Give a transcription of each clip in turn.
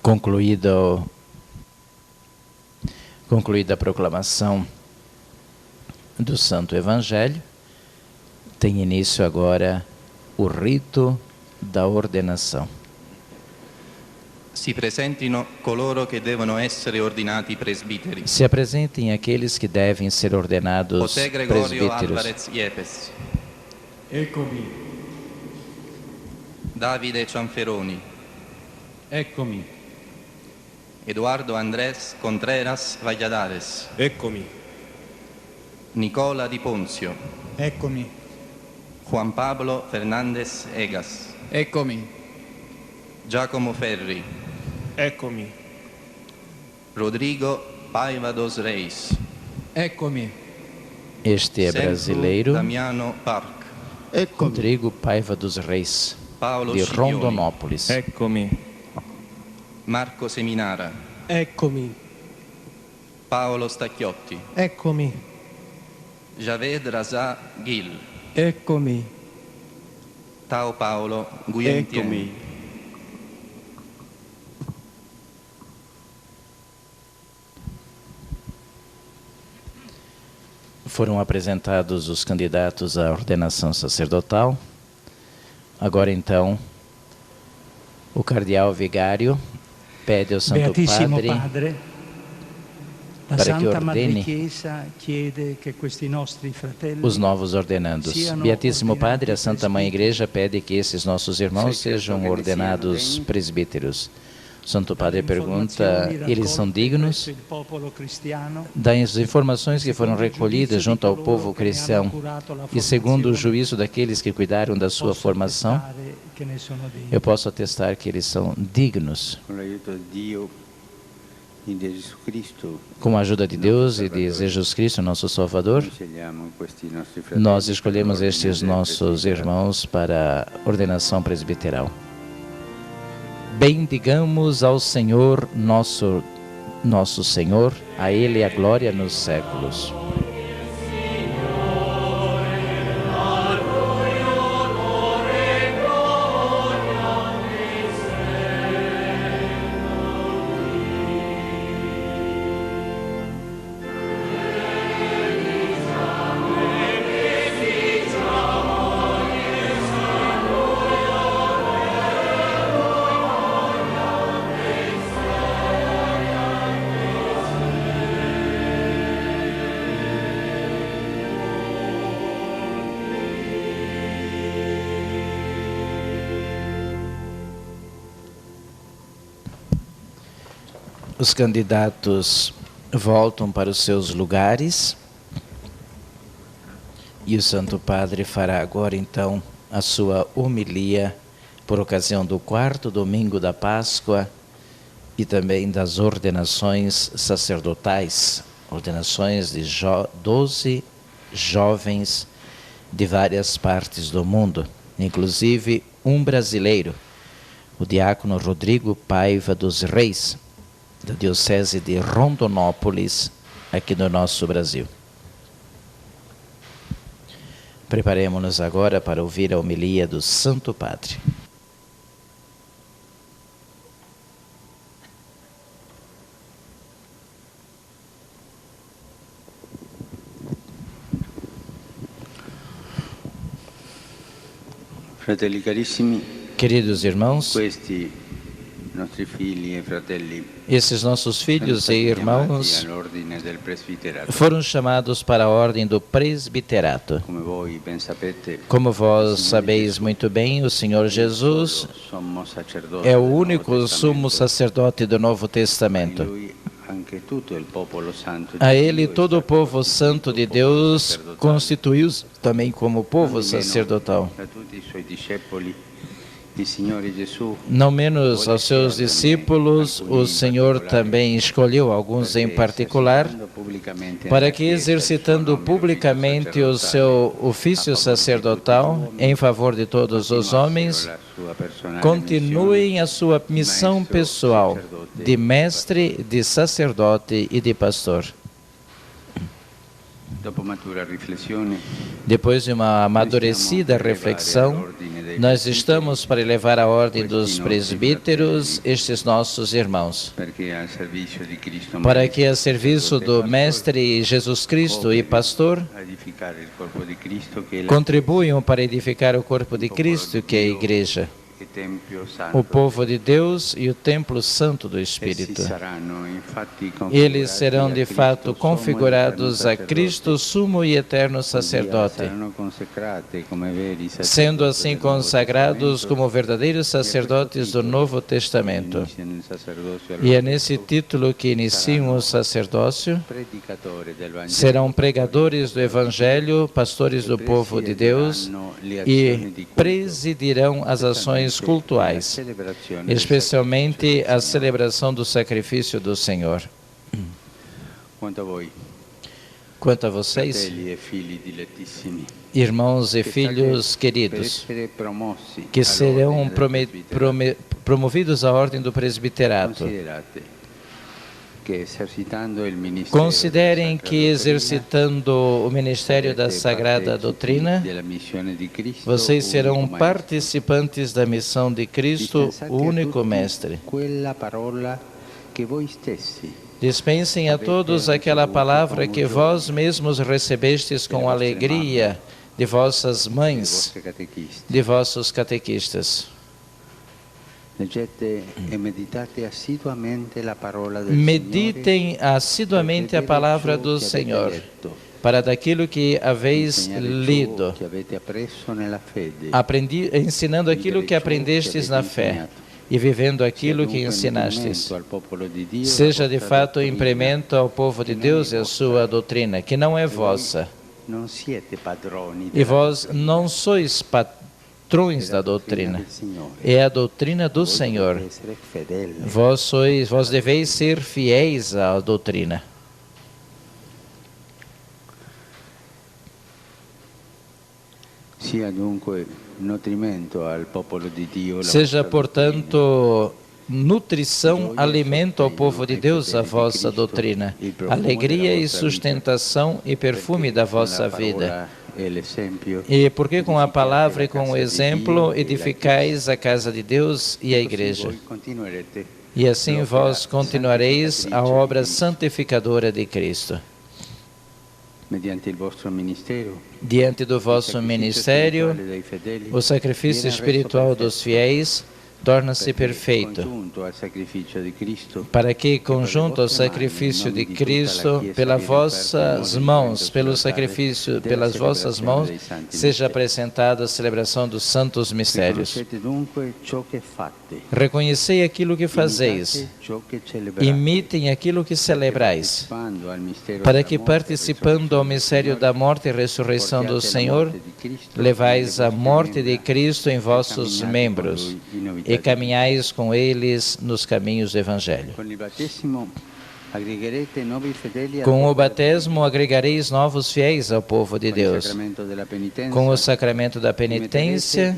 Concluída a proclamação do Santo Evangelho, tem início agora o rito da ordenação. Si presentino coloro che devono essere ordinati presbiteri. Se apresentem aqueles que devem ser ordenados José Gregorio presbíteros. Álvarez Yepes. Eccomi. Davide Cianferoni. Eccomi. Eduardo Andrés Contreras Valladares. Eccomi. Nicola Di Ponzio. Eccomi. Juan Pablo Fernández Egas. Eccomi. Giacomo Ferri. Eccomi. Rodrigo Paiva dos Reis. Eccomi. Este é Centro brasileiro, Damiano Park. Eccomi. Rodrigo Paiva dos Reis, Paolo de Scipioni. Rondonópolis. Eccomi. Marco Seminara. Eccomi. Paolo Stacchiotti. Eccomi. Javed Raza Gil. Eccomi. Tao Paolo Guyentien. Eccomi. Foram apresentados os candidatos à ordenação sacerdotal. Agora, então, o cardeal vigário pede ao Santo Beatissimo Padre Padre, la para que Santa Madre ordene Chiesa chiede che questi nostri fratelli os novos ordenandos. Beatíssimo Padre, a Santa Mãe Igreja pede que esses nossos irmãos sejam ordenados presbíteros. O Santo Padre pergunta, eles são dignos? Das informações que foram recolhidas junto ao povo cristão e segundo o juízo daqueles que cuidaram da sua formação, eu posso atestar que eles são dignos. Com a ajuda de Deus e de Jesus Cristo, nosso Salvador, nós escolhemos estes nossos irmãos para a ordenação presbiteral. Bendigamos ao Senhor, nosso Senhor, a Ele a glória nos séculos. Os candidatos voltam para os seus lugares e o Santo Padre fará agora então a sua homilia por ocasião do 4º domingo da Páscoa e também das ordenações sacerdotais, ordenações de 12 jovens de várias partes do mundo, inclusive um brasileiro, o diácono Rodrigo Paiva dos Reis, da Diocese de Rondonópolis, aqui no nosso Brasil. Preparemos-nos agora para ouvir a homilia do Santo Padre. Fratelli carissimi, queridos irmãos, questi nostri figli e fratelli, esses nossos filhos e irmãos foram chamados para a ordem do presbiterato. Como vós sabeis muito bem, o Senhor Jesus é o único sumo sacerdote do Novo Testamento. A Ele todo o povo santo de Deus constituiu-se também como povo sacerdotal. Não menos aos seus discípulos, o Senhor também escolheu alguns em particular, para que, exercitando publicamente o seu ofício sacerdotal em favor de todos os homens, continuem a sua missão pessoal de mestre, de sacerdote e de pastor. Dopo matura riflessione, Depois de uma amadurecida reflexão, nós estamos para elevar a ordem dos presbíteros, estes nossos irmãos, para que a serviço do Mestre Jesus Cristo e Pastor, contribuam para edificar o corpo de Cristo, que é a Igreja, o povo de Deus e o templo santo do Espírito. Eles serão de fato configurados a Cristo, sumo e eterno sacerdote, sendo assim consagrados como verdadeiros sacerdotes do Novo Testamento. E é nesse título que iniciam o sacerdócio, serão pregadores do Evangelho, pastores do povo de Deus e presidirão as ações cultuais, especialmente a celebração do sacrifício do Senhor. Quanto a vocês, irmãos e filhos queridos, que serão promovidos à ordem do presbiterato, considerem que, exercitando o ministério da Sagrada Doutrina, vocês serão participantes da missão de Cristo, o único Mestre. Dispensem a todos aquela palavra que vós mesmos recebestes com alegria de vossas mães, de vossos catequistas. Meditem assiduamente a palavra do Senhor, para daquilo que haveis lido, ensinando aquilo que aprendestes na fé e vivendo aquilo que ensinastes. Seja de fato um implemento ao povo de Deus e à sua doutrina, que não é vossa. E vós não sois patrões da doutrina, é a doutrina do Senhor. Vós deveis ser fiéis à doutrina. Seja, portanto, nutrição, alimento ao povo de Deus a vossa doutrina, alegria e sustentação e perfume da vossa vida. E porque com a palavra e com o exemplo edificais a casa de Deus e a Igreja. E assim vós continuareis a obra santificadora de Cristo. Diante do vosso ministério, o sacrifício espiritual dos fiéis torna-se perfeito, para que, conjunto ao sacrifício de Cristo, pelas vossas mãos, seja apresentada a celebração dos santos mistérios. Reconhecei aquilo que fazeis, imitem aquilo que celebrais, para que, participando ao mistério da morte e ressurreição do Senhor, levais a morte de Cristo em vossos membros, e caminhais com eles nos caminhos do Evangelho. Com o batismo agregareis novos fiéis ao povo de Deus. Com o sacramento da penitência,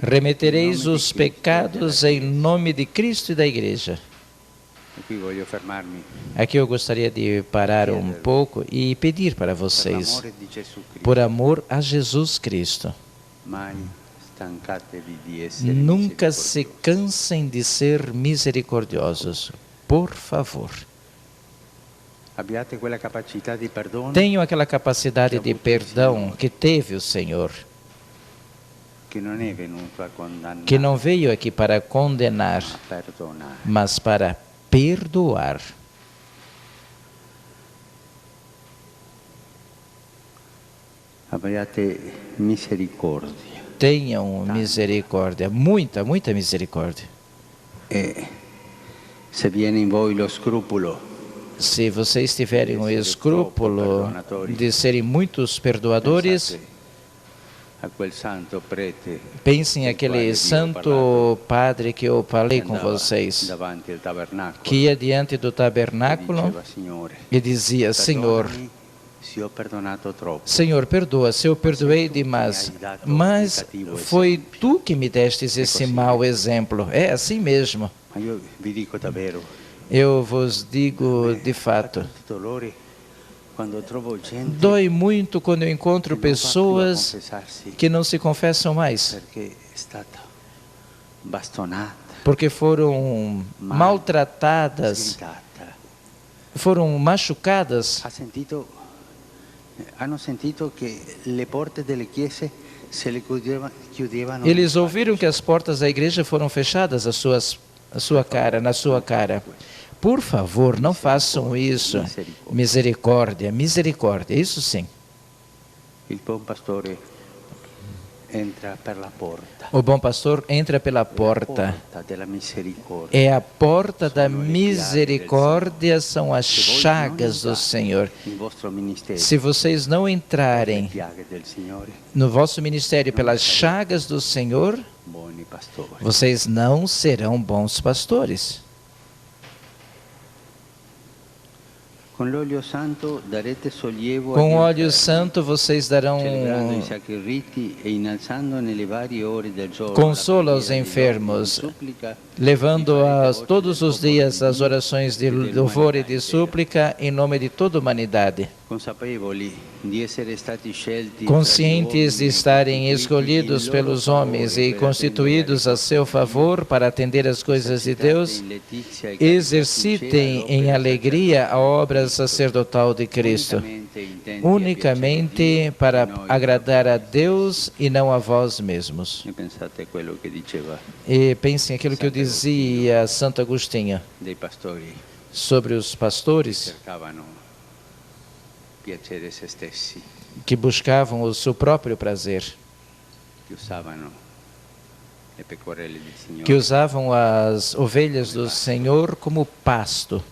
remetereis os pecados em nome de Cristo e da Igreja. Aqui eu gostaria de parar um pouco e pedir para vocês, por amor a Jesus Cristo, nunca se cansem de ser misericordiosos, por favor. Tenham aquela capacidade de perdão que teve o Senhor, que não veio aqui para condenar, mas para perdoar. Abbiate misericórdia. Tenham misericórdia, muita, muita misericórdia. Se viene in voi lo scrupolo, se vocês tiverem o escrúpulo de serem muitos perdoadores, pensem aquele santo padre que eu falei com vocês, que ia diante do tabernáculo e dizia: Senhor, Senhor, perdoa, se eu perdoei demais, mas foi tu que me destes esse mau exemplo. É assim mesmo. Eu vos digo de fato, Dói muito quando eu encontro pessoas que não se confessam mais, porque foram maltratadas, foram machucadas. Eles ouviram que as portas da igreja foram fechadas na sua cara. Por favor, não façam isso. Misericórdia, misericórdia, isso sim. O bom pastor entra pela porta. É a porta da misericórdia, são as chagas do Senhor. Se vocês não entrarem no vosso ministério pelas chagas do Senhor, vocês não serão bons pastores. Com óleo santo vocês darão consolo aos enfermos, levando todos os dias as orações de louvor e de súplica em nome de toda a humanidade. Conscientes de estarem escolhidos pelos homens e constituídos a seu favor para atender às coisas de Deus, exercitem em alegria a obra sacerdotal de Cristo, unicamente para agradar a Deus e não a vós mesmos. E pensem aquilo que eu dizia a Santo Agostinho sobre os pastores que buscavam o seu próprio prazer, que usavam as ovelhas do Senhor como pasto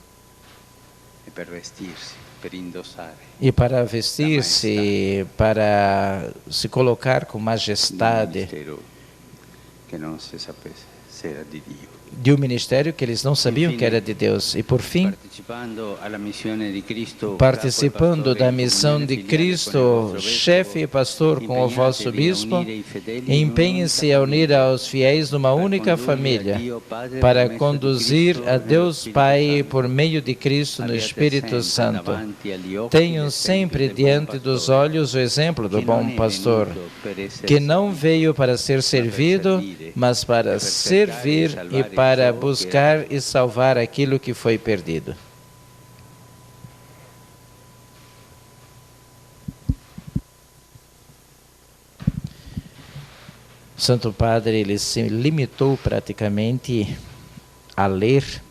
e para vestir-se, para se colocar com majestade de um ministério que eles não sabiam que era de Deus. E por fim, participando da missão de Cristo, chefe e pastor com o vosso bispo, empenhem-se a unir aos fiéis numa única família, para conduzir a Deus Pai por meio de Cristo no Espírito Santo. Tenham sempre diante dos olhos o exemplo do bom pastor, que não veio para ser servido, mas para servir e para buscar e salvar aquilo que foi perdido. O Santo Padre, ele se limitou praticamente a ler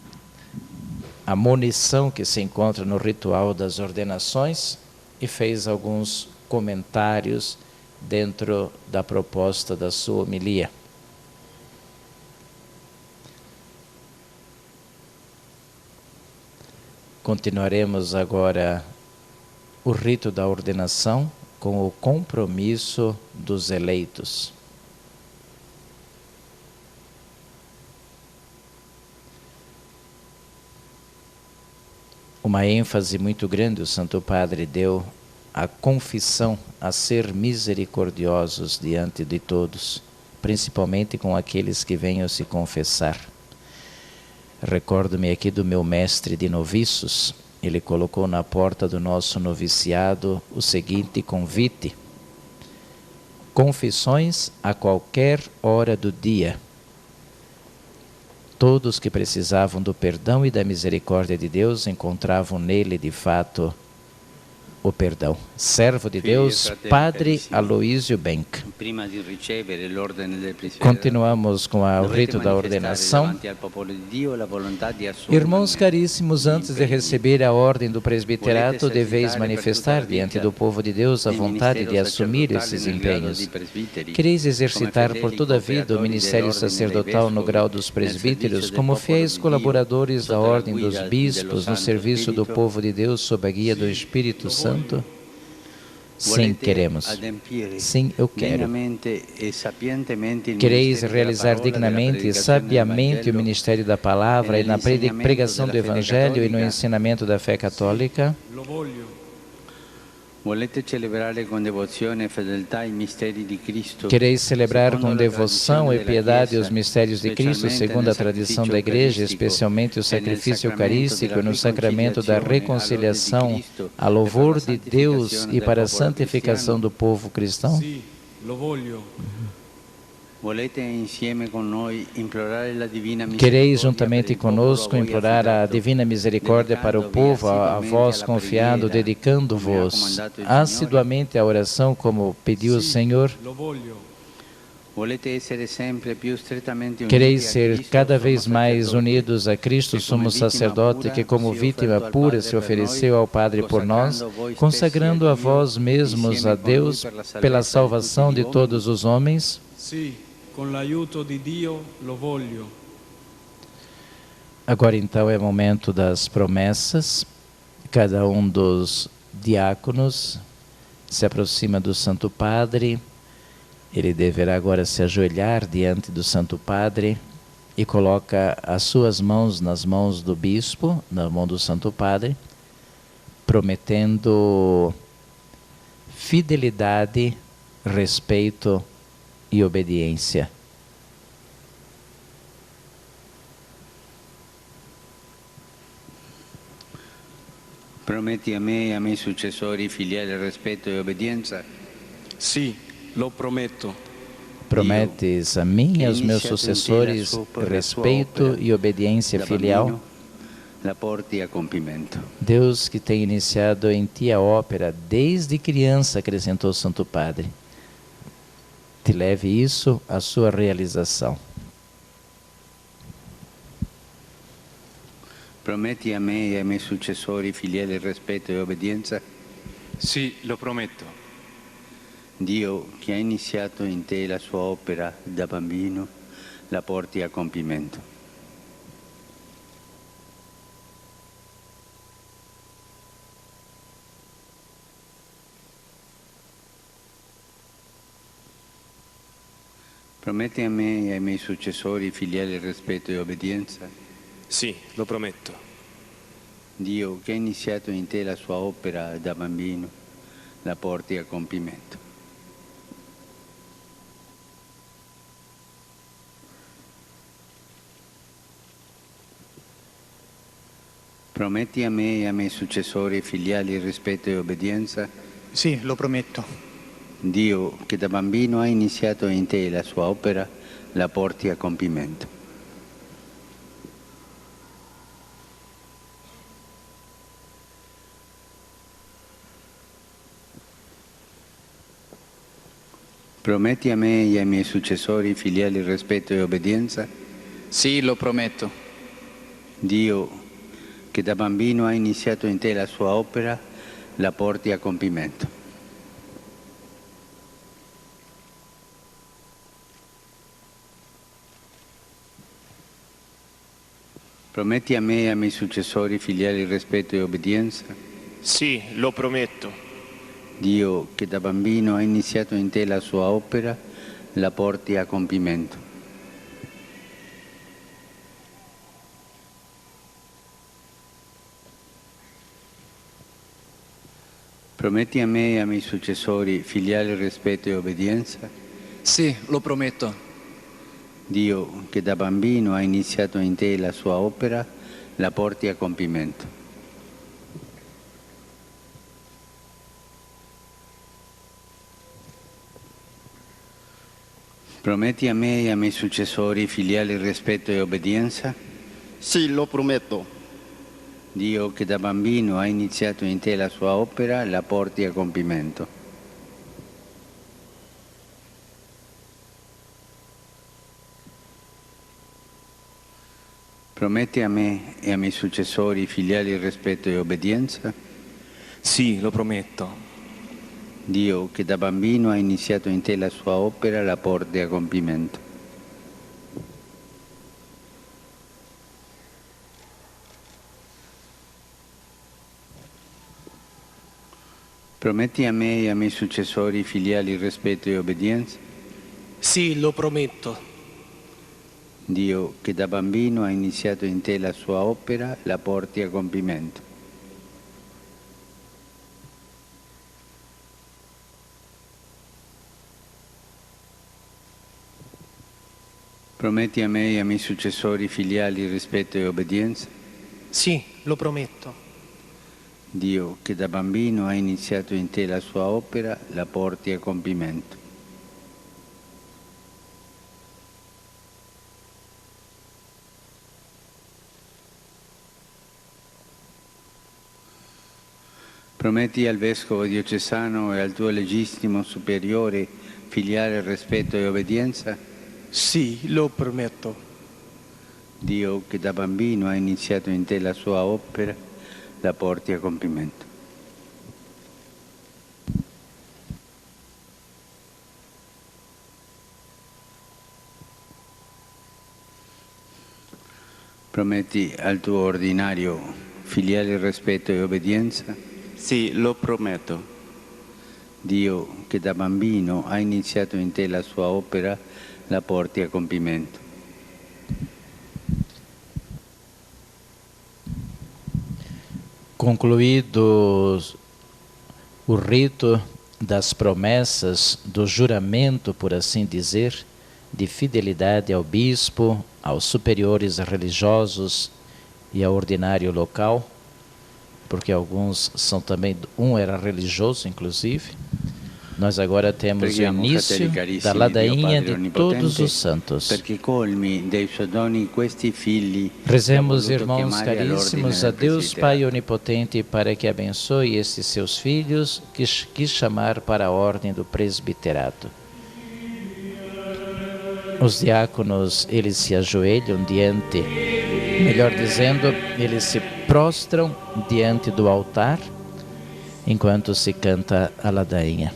a munição que se encontra no ritual das ordenações e fez alguns comentários dentro da proposta da sua homilia. Continuaremos agora o rito da ordenação com o compromisso dos eleitos. Uma ênfase muito grande o Santo Padre deu à confissão, a ser misericordiosos diante de todos, principalmente com aqueles que venham se confessar. Recordo-me aqui do meu mestre de noviços. Ele colocou na porta do nosso noviciado o seguinte convite: confissões a qualquer hora do dia. Todos que precisavam do perdão e da misericórdia de Deus encontravam nele, de fato, o perdão. Servo de Deus, Padre Aloísio Benck. Continuamos com o rito da ordenação. Irmãos caríssimos, antes de receber a ordem do presbiterato, deveis manifestar diante do povo de Deus a vontade de assumir esses empenhos. Quereis exercitar por toda a vida o ministério sacerdotal no grau dos presbíteros, como fiéis colaboradores da ordem dos bispos, no serviço do povo de Deus sob a guia do Espírito Santo? Sim, queremos. Sim, eu quero. Quereis realizar dignamente e sabiamente o ministério da palavra e na pregação do Evangelho e no ensinamento da fé católica? Volete celebrare con devozione e fedeltà i misteri di Cristo? Quereis celebrar secondo com la devoção e tradizione della piedade Chiesa, os mistérios de Cristo, specialmente segundo nel a tradição sacrificio da Igreja, eucaristico especialmente o e nel sacrifício sacramento eucarístico e della no sacramento da reconciliação, Cristo, a louvor de per la Deus santificazione e del para a popolo santificação do povo cristão? Sì, lo voglio. Volete insieme con noi implorare la divina misericordia Quereis per juntamente il popolo conosco a voi implorar a affidato, divina misericórdia para o dedicandovi povo, a assiduamente vós alla confiado, preghiera, dedicando-vos come ha comandato il assiduamente à oração, como pediu o Sì, Senhor. lo voglio. Volete essere sempre più strettamente uniti Quereis a ser Cristo, cada sommo vez mais sacerdote, unidos a Cristo, que como sumo vítima sacerdote, pura que como se vítima ofertou ao pura Padre se per ofereceu noi, ao Padre por nós, consacrando voi consagrando a stessi a Dio, vós mesmos insieme a con Lui Deus per la pela salvezza salvação di de tutti gli todos uomini. os homens. Sì, con l'aiuto di Dio lo voglio. Agora então é momento das promessas. Cada dos diáconos se aproxima do Santo Padre. Ele deverá agora se ajoelhar diante do Santo Padre e coloca as suas mãos nas mãos do bispo, na mão do Santo Padre, prometendo fidelidade, respeito e obediência. Prometti a me e ai miei successori filiale rispetto e obbedienza? Sì, lo prometto. Prometes a mim e aos meus sucessores respeito e obediência filial? La porti a compimento. Deus que tem iniciado em ti a ópera desde criança, acrescentou o Santo Padre, te leve isso à sua realização. Prometti a me e ai miei successori filiale rispetto e obbedienza? Sì, lo prometto. Dio, che ha iniziato in te la sua opera da bambino, la porti a compimento. Prometti a me e ai miei successori filiale rispetto e obbedienza? Sì, lo prometto. Dio, che ha iniziato in te la sua opera da bambino, la porti a compimento. Prometti a me e ai miei successori filiali rispetto e obbedienza? Sì, lo prometto. Dio, che da bambino ha iniziato in te la sua opera, la porti a compimento. Prometti a me e ai miei successori filiali rispetto e obbedienza? Sì, lo prometto. Dio, che da bambino ha iniziato in te la sua opera, la porti a compimento. Prometti a me e ai miei successori filiali rispetto e obbedienza? Sì, lo prometto. Dio, che da bambino ha iniziato in te la sua opera, la porti a compimento. Prometti a me e ai miei successori filiale rispetto e obbedienza? Sì, lo prometto. Dio, che da bambino ha iniziato in te la sua opera, la porti a compimento. Prometti a me e ai miei successori filiale rispetto e obbedienza? Sì, lo prometto. Dio, che da bambino ha iniziato in te la sua opera, la porti a compimento. Prometti a me e ai miei successori filiali rispetto e obbedienza? Sì, lo prometto. Dio, che da bambino ha iniziato in te la sua opera, la porti a compimento. Prometti a me e ai miei successori filiali rispetto e obbedienza? Sì, lo prometto. Dio, che da bambino ha iniziato in te la sua opera, la porti a compimento. Prometti a me e ai miei successori filiali rispetto e obbedienza? Sì, lo prometto. Dio, che da bambino ha iniziato in te la sua opera, la porti a compimento. Prometti al Vescovo diocesano e al tuo legittimo superiore filiale rispetto e obbedienza? Sì, lo prometto. Dio, che da bambino ha iniziato in te la sua opera, la porti a compimento. Prometti al tuo ordinario filiale rispetto e obbedienza? Sì, lo prometto. Dio, che da bambino ha iniziato in te la sua opera, la porti a compimento. Concluído o rito das promessas, do juramento, por assim dizer, de fidelidade ao bispo, aos superiores religiosos e ao ordinário local, porque alguns são também, um era religioso inclusive. Nós agora temos o início da ladainha de todos os santos. Rezemos, irmãos caríssimos, a Deus Pai Onipotente para que abençoe estes seus filhos que quis chamar para a ordem do presbiterato. Os diáconos, eles se ajoelham diante, melhor dizendo, eles se prostram diante do altar enquanto se canta a ladainha.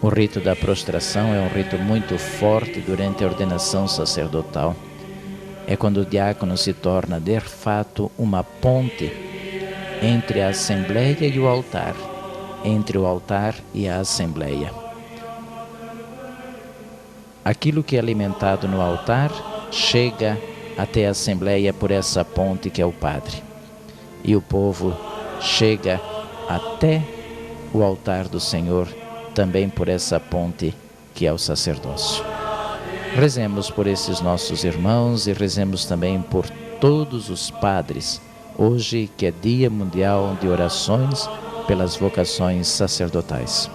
O rito da prostração é um rito muito forte durante a ordenação sacerdotal. É quando o diácono se torna, de fato, uma ponte entre a Assembleia e o altar, entre o altar e a Assembleia. Aquilo que é alimentado no altar chega até a Assembleia por essa ponte que é o Padre. E o povo chega até o altar do Senhor também por essa ponte que é o sacerdócio. Rezemos por esses nossos irmãos e rezemos também por todos os padres, hoje que é Dia Mundial de Orações pelas vocações sacerdotais.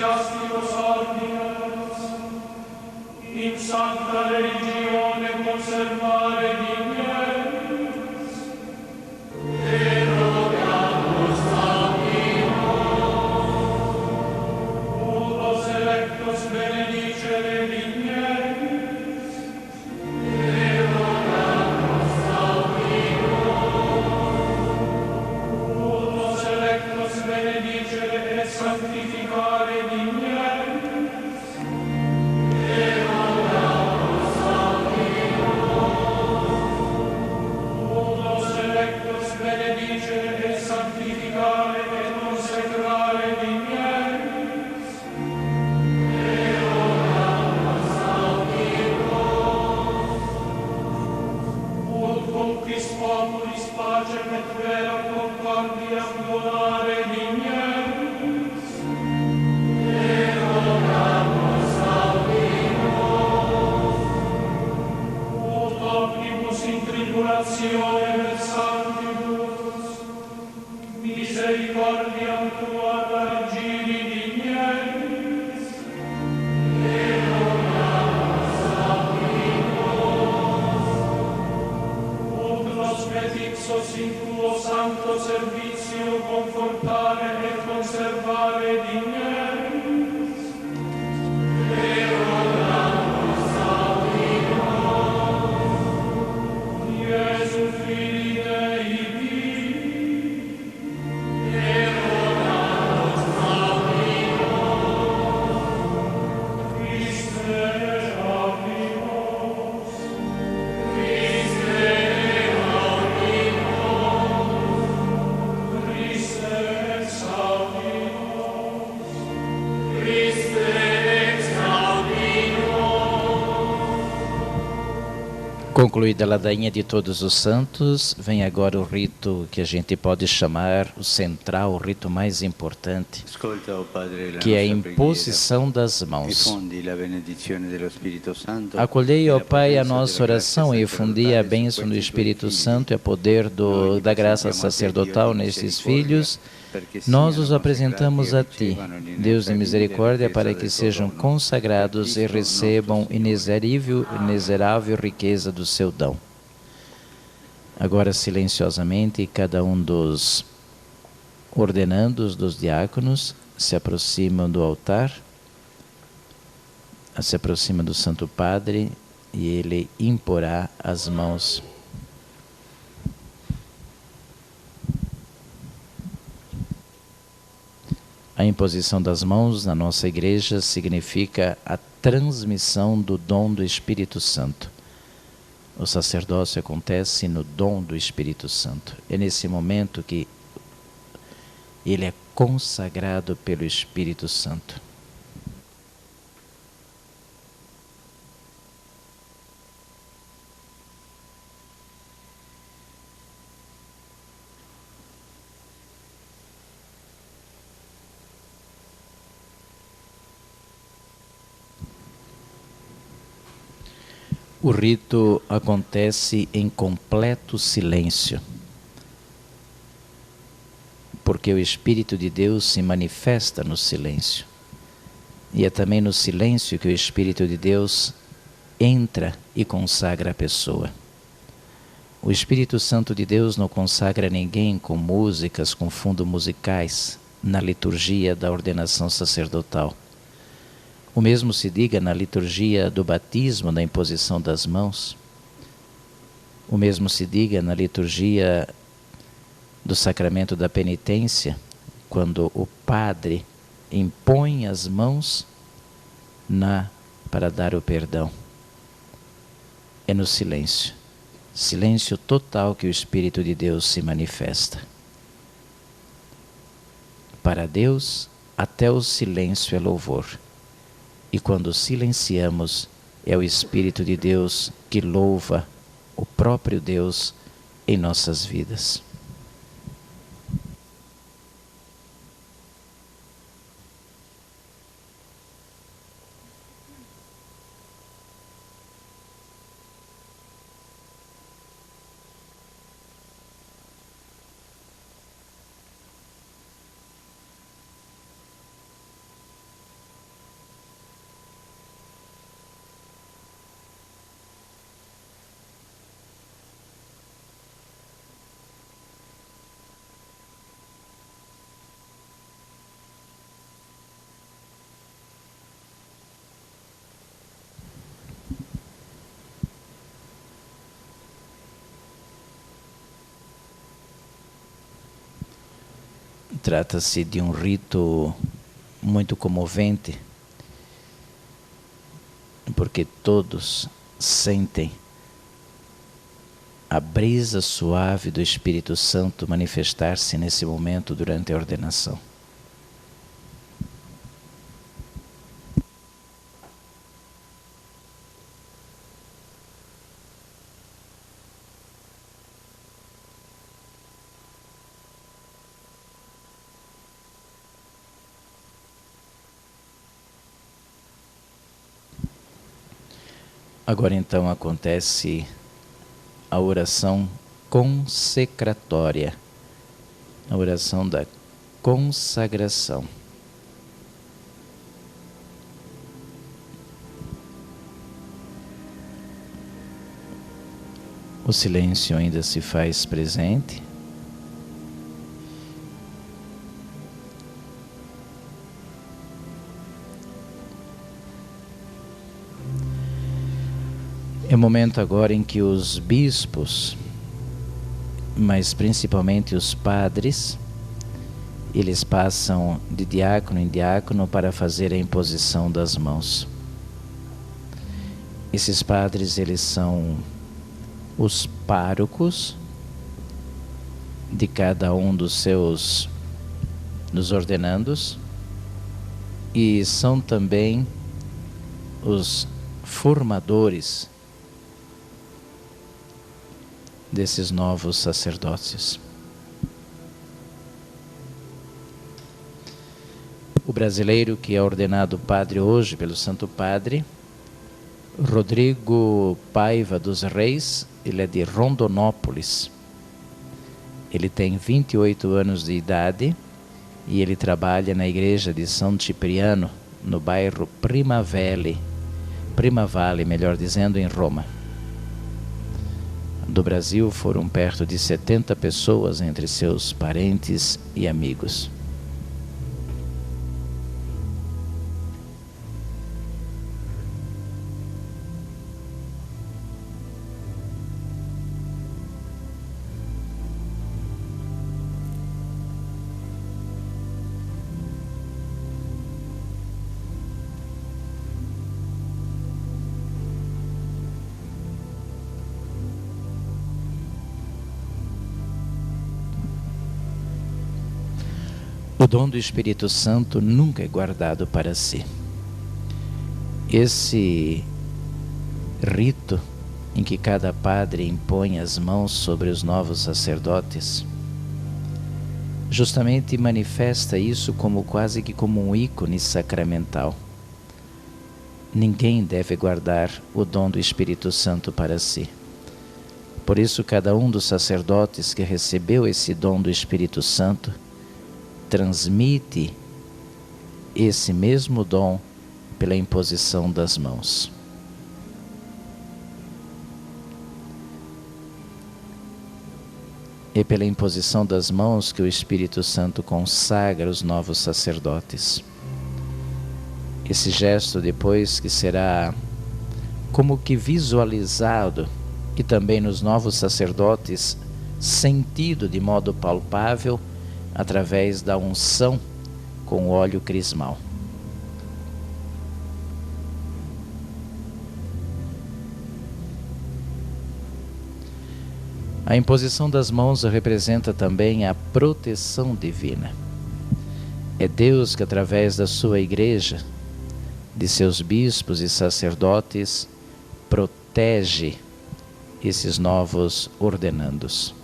ecclesiasticos ordines, in sancta religione conservare dignes, et rogamus Ullos electos benedicere dignes, et rogamus Ullos electos benedicere et sanctificare dignes, et rogamus Ullos electos benedicere et sanctificare et consecrare dignes, ut conquis populis pacem et vera concordia donare dignes, et rogamus ut omnibus in tribulatione versantibus, misericordiam tua largiri dignes, et ut nos metixos in tuo santo servizio confortare et conservare dignes, et rogamus Iesu Filii Dei vivi, et rogamus Christe avimus, Christe exaudimus, Christe Concluída a ladainha de Todos os Santos, vem agora o rito que a gente pode chamar o central, o rito mais importante, que é a imposição das mãos. Acolhei, ó Pai, a nossa oração e fundi a bênção do Espírito Santo e a poder da graça sacerdotal nestes filhos. Nós os apresentamos a Ti, Deus de misericórdia, para que sejam consagrados e recebam ineserável riqueza do Seu dom. Agora, silenciosamente, cada um dos ordenandos, dos diáconos, se aproximam do altar, se aproxima do Santo Padre e ele imporá as mãos. A imposição das mãos na nossa igreja significa a transmissão do dom do Espírito Santo. O sacerdócio acontece no dom do Espírito Santo. É nesse momento que ele é consagrado pelo Espírito Santo. O rito acontece em completo silêncio, porque o Espírito de Deus se manifesta no silêncio. E é também no silêncio que o Espírito de Deus entra e consagra a pessoa. O Espírito Santo de Deus não consagra ninguém com músicas, com fundos musicais, na liturgia da ordenação sacerdotal. O mesmo se diga na liturgia do batismo, na imposição das mãos. O mesmo se diga na liturgia do sacramento da penitência, quando o padre impõe as mãos para dar o perdão. É no silêncio, silêncio total, que o Espírito de Deus se manifesta. Para Deus, até o silêncio é louvor. E quando silenciamos, é o Espírito de Deus que louva o próprio Deus em nossas vidas. Trata-se de um rito muito comovente, porque todos sentem a brisa suave do Espírito Santo manifestar-se nesse momento durante a ordenação. Agora então acontece a oração consecratória, a oração da consagração. O silêncio ainda se faz presente. É o momento agora em que os bispos, mas principalmente os padres, eles passam de diácono em diácono para fazer a imposição das mãos. Esses padres, eles são os párocos de cada um dos ordenandos e são também os formadores desses novos sacerdócios. O brasileiro que é ordenado padre hoje pelo Santo Padre, Rodrigo Paiva dos Reis, ele é de Rondonópolis. Ele tem 28 anos de idade e ele trabalha na igreja de São Cipriano, no bairro Primavale, melhor dizendo, em Roma. Do Brasil foram perto de 70 pessoas entre seus parentes e amigos. O dom do Espírito Santo nunca é guardado para si. Esse rito em que cada padre impõe as mãos sobre os novos sacerdotes justamente manifesta isso como quase que como um ícone sacramental. Ninguém deve guardar o dom do Espírito Santo para si. Por isso, cada um dos sacerdotes que recebeu esse dom do Espírito Santo transmite esse mesmo dom pela imposição das mãos. É pela imposição das mãos que o Espírito Santo consagra os novos sacerdotes. Esse gesto depois que será como que visualizado e também nos novos sacerdotes sentido de modo palpável através da unção com óleo crismal. A imposição das mãos representa também a proteção divina. É Deus que, através da sua igreja, de seus bispos e sacerdotes, protege esses novos ordenandos.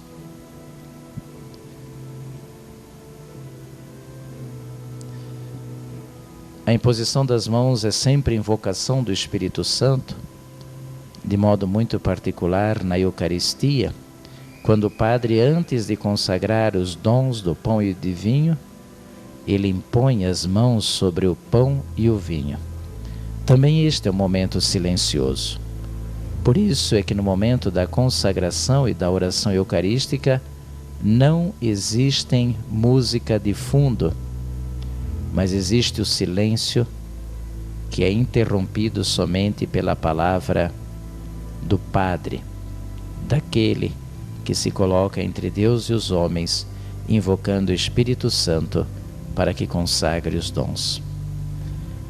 A imposição das mãos é sempre invocação do Espírito Santo, de modo muito particular na Eucaristia, quando o padre, antes de consagrar os dons do pão e de vinho, ele impõe as mãos sobre o pão e o vinho. Também este é um momento silencioso. Por isso é que no momento da consagração e da oração eucarística não existem música de fundo, mas existe o silêncio que é interrompido somente pela palavra do Padre, daquele que se coloca entre Deus e os homens invocando o Espírito Santo para que consagre os dons.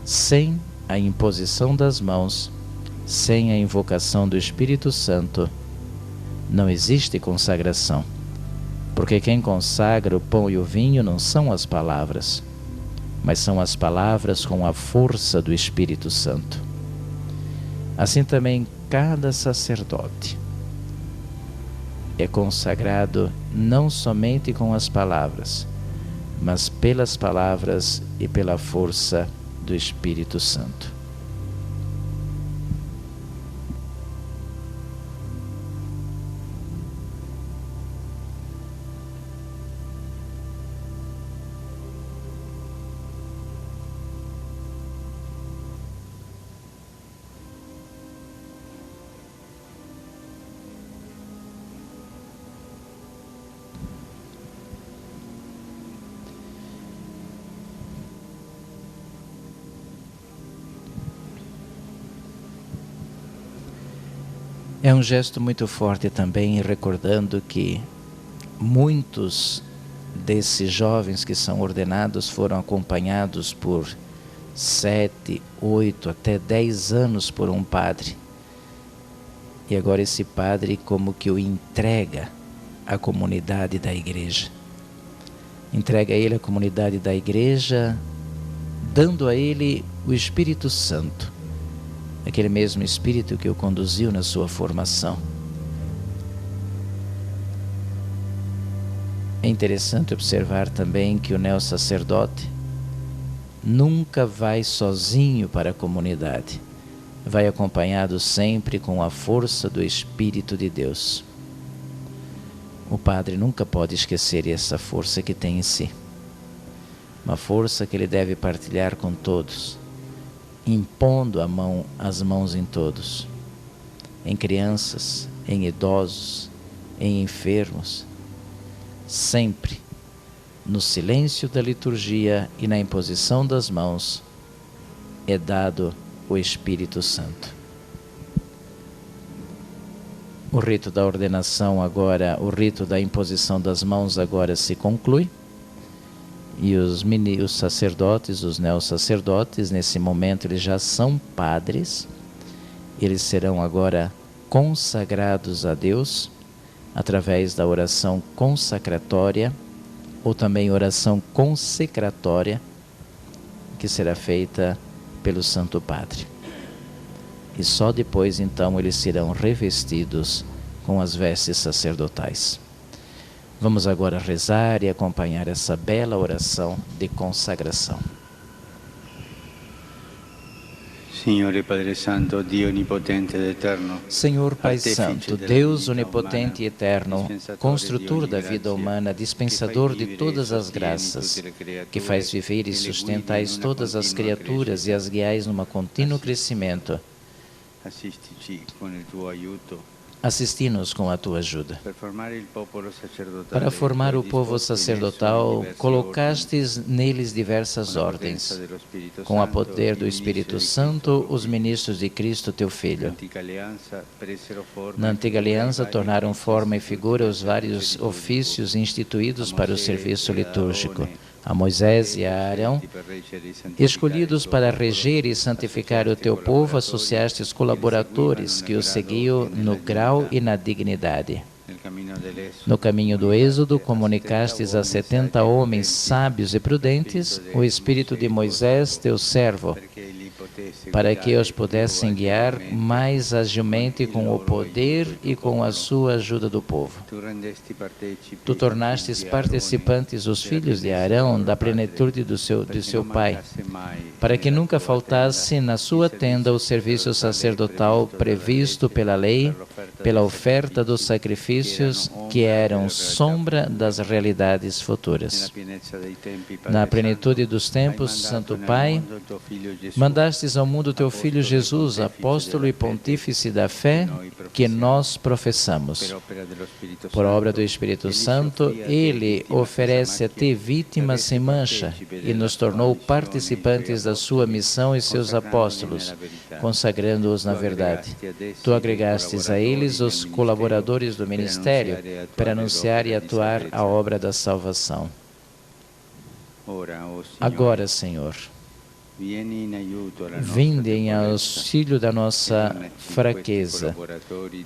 Sem a imposição das mãos, sem a invocação do Espírito Santo, não existe consagração, porque quem consagra o pão e o vinho não são as palavras, mas são as palavras com a força do Espírito Santo. Assim também cada sacerdote é consagrado não somente com as palavras, mas pelas palavras e pela força do Espírito Santo. É um gesto muito forte também, recordando que muitos desses jovens que são ordenados foram acompanhados por 7, 8, até 10 anos por um padre. E agora esse padre como que o entrega à comunidade da igreja. Entrega a ele a comunidade da igreja, dando a ele o Espírito Santo. Aquele mesmo Espírito que o conduziu na sua formação. É interessante observar também que o neo-sacerdote nunca vai sozinho para a comunidade. Vai acompanhado sempre com a força do Espírito de Deus. O padre nunca pode esquecer essa força que tem em si. Uma força que ele deve partilhar com todos, impondo as mãos em todos, em crianças, em idosos, em enfermos, sempre no silêncio da liturgia e na imposição das mãos é dado o Espírito Santo. O rito da ordenação agora, o rito da imposição das mãos agora se conclui. E os sacerdotes, os neo-sacerdotes, nesse momento eles já são padres, eles serão agora consagrados a Deus através da oração consacratória ou também oração consecratória que será feita pelo Santo Padre. E só depois então eles serão revestidos com as vestes sacerdotais. Vamos agora rezar e acompanhar essa bela oração de consagração. Senhor Padre Santo, Dio onipotente e eterno. Senhor Pai Santo, Deus onipotente e eterno, construtor da vida humana, dispensador de todas as graças, que faz viver e sustentais todas as criaturas e as guiais numa contínuo crescimento. Assisti-nos com a tua ajuda. Para formar o povo sacerdotal, colocastes neles diversas ordens. Com o poder do Espírito Santo, os ministros de Cristo, teu Filho. Na antiga aliança, tornaram forma e figura os vários ofícios instituídos para o serviço litúrgico. A Moisés e a Arão, escolhidos para reger e santificar o teu povo, associaste os colaboradores que o seguiam no grau e na dignidade. No caminho do Êxodo, comunicastes a 70 homens sábios e prudentes o espírito de Moisés, teu servo, para que os pudessem guiar mais agilmente com o poder e com a sua ajuda do povo. Tu tornastes participantes os filhos de Arão da plenitude de seu pai, para que nunca faltasse na sua tenda o serviço sacerdotal previsto pela lei, pela oferta dos sacrifícios que eram sombra das realidades futuras. Na plenitude dos tempos, Santo Pai, mandastes ao mundo teu Filho Jesus, apóstolo e pontífice da fé, que nós professamos. Por obra do Espírito Santo, Ele oferece a ti vítima sem mancha e nos tornou participantes da sua missão e seus apóstolos, consagrando-os na verdade. Tu agregastes a eles os colaboradores do ministério para anunciar e atuar a obra da salvação. Agora, Senhor, vinde em auxílio da nossa fraqueza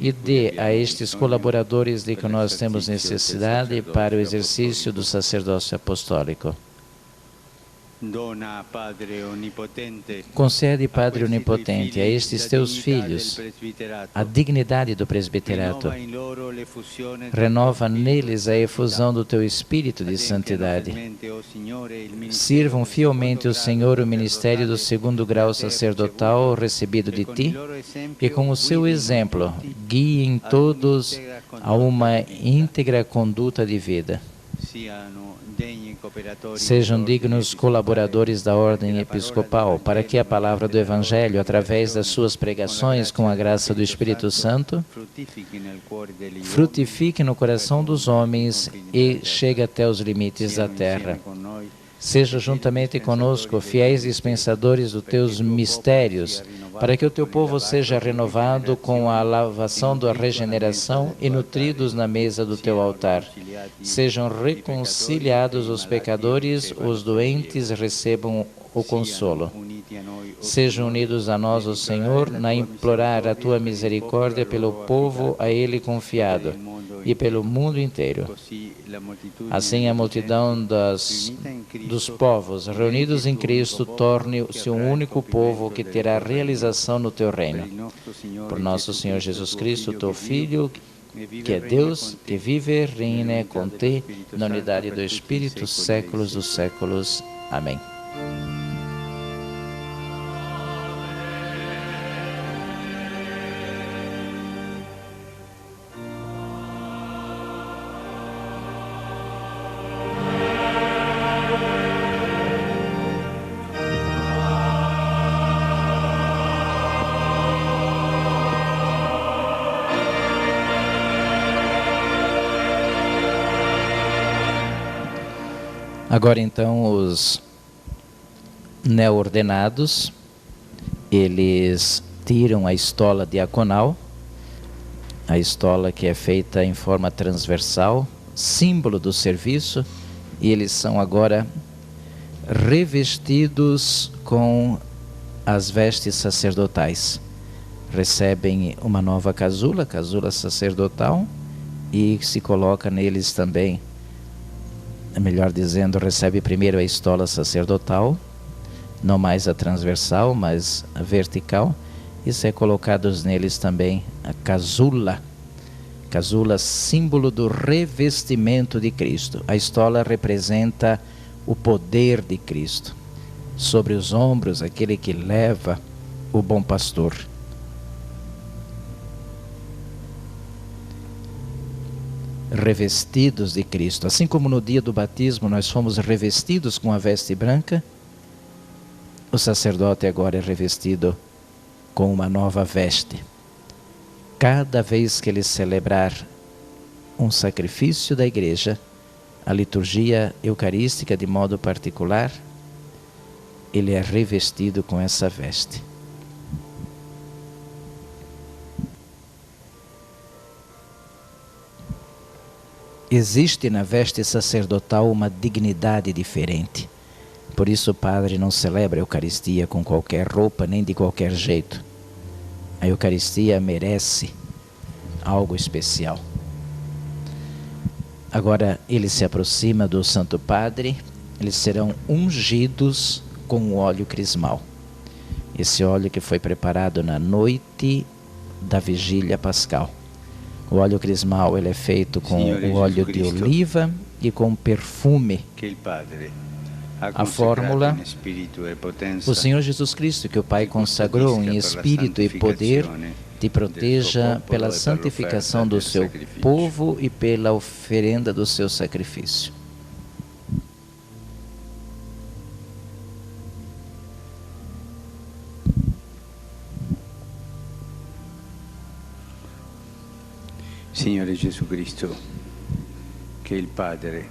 e dê a estes colaboradores de que nós temos necessidade para o exercício do sacerdócio apostólico. Concede, Padre Onipotente, a estes teus filhos a dignidade do presbiterato. Renova neles a efusão do teu Espírito de santidade. Sirvam fielmente o Senhor o ministério do 2º grau sacerdotal recebido de ti e com o seu exemplo guiem todos a uma íntegra conduta de vida. Sejam dignos colaboradores da ordem episcopal, para que a palavra do Evangelho, através das suas pregações com a graça do Espírito Santo, frutifique no coração dos homens e chegue até os limites da terra. Seja juntamente conosco fiéis dispensadores dos teus mistérios, para que o teu povo seja renovado com a lavação da regeneração e nutridos na mesa do teu altar. Sejam reconciliados os pecadores, os doentes recebam o consolo. Sejam unidos a nós, o Senhor, na implorar a tua misericórdia pelo povo a ele confiado e pelo mundo inteiro. Assim a multidão dos povos reunidos em Cristo torne-se um único povo que terá realização no teu reino. Por nosso Senhor Jesus Cristo, teu Filho, que é Deus, que vive e reina com ti, na unidade do Espírito, séculos dos séculos. Amém. Agora então os neo-ordenados, eles tiram a estola diaconal, a estola que é feita em forma transversal, símbolo do serviço, e eles são agora revestidos com as vestes sacerdotais. Recebem uma nova casula sacerdotal, e se coloca neles também, melhor dizendo, recebe primeiro a estola sacerdotal, não mais a transversal, mas a vertical, e é colocados neles também a casula, símbolo do revestimento de Cristo. A estola representa o poder de Cristo. Sobre os ombros, aquele que leva o bom pastor. Revestidos de Cristo. Assim como no dia do batismo nós fomos revestidos com a veste branca, o sacerdote agora é revestido com uma nova veste. Cada vez que ele celebrar um sacrifício da igreja, a liturgia eucarística de modo particular, ele é revestido com essa veste. Existe na veste sacerdotal uma dignidade diferente. Por isso o padre não celebra a Eucaristia com qualquer roupa, nem de qualquer jeito. A Eucaristia merece algo especial. Agora ele se aproxima do Santo Padre, eles serão ungidos com o óleo crismal. Esse óleo que foi preparado na noite da vigília pascal. O óleo crismal ele é feito com o óleo de oliva e com perfume. A fórmula, o Senhor Jesus Cristo, que o Pai consagrou em espírito e poder, te proteja pela santificação do seu povo e pela oferenda do seu sacrifício. Signore Gesù Cristo, che il Padre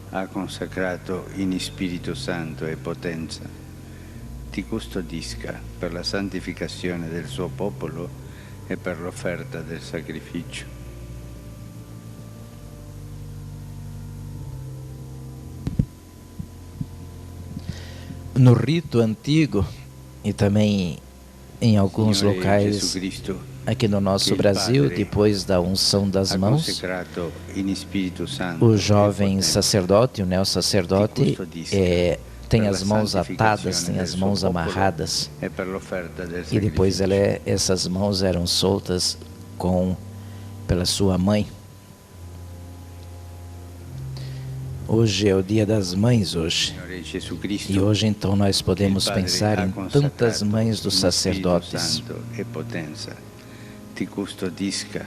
ha consacrato in Spirito Santo e potenza, ti custodisca per la santificazione del suo popolo e per l'offerta del sacrificio. No rito antigo e também em alguns Signore locais Gesù Cristo, aqui no nosso Brasil, depois da unção das ha mãos, consecrato in Spirito Santo o e jovem potenza sacerdote, o neo-sacerdote, tem as mãos atadas, tem as mãos amarradas, e per l'offerta del e depois sacrificio. essas mãos eram soltas pela sua mãe. Hoje é o dia das mães, hoje. Signore Gesù Cristo, E hoje então nós podemos il Padre pensar ha em consacrato tantas mães dos in sacerdotes. Spirito Santo e potenza, ti custodisca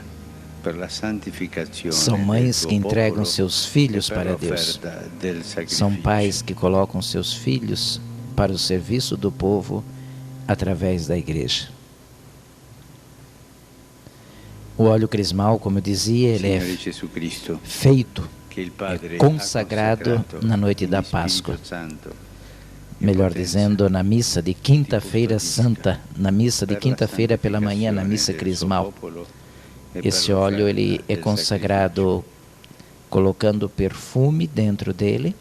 per la santificazione São del mães tuo que entregam popolo seus e filhos per para Deus. l'offerta del sacrificio. São pais que colocam seus filhos para o serviço do povo através da igreja. O óleo crismal, como eu dizia, ele Signore é Gesù Cristo, feito, che il Padre é ha consagrado consacrato na noite in da Spirito Páscoa. Santo e Melhor potenza. dizendo, na missa de quinta-feira santa, na missa de Per la quinta-feira pela manhã, na missa santificazione del suo crismal. popolo e per Esse óleo ele l'offerta é del consagrado colocando perfume dentro dele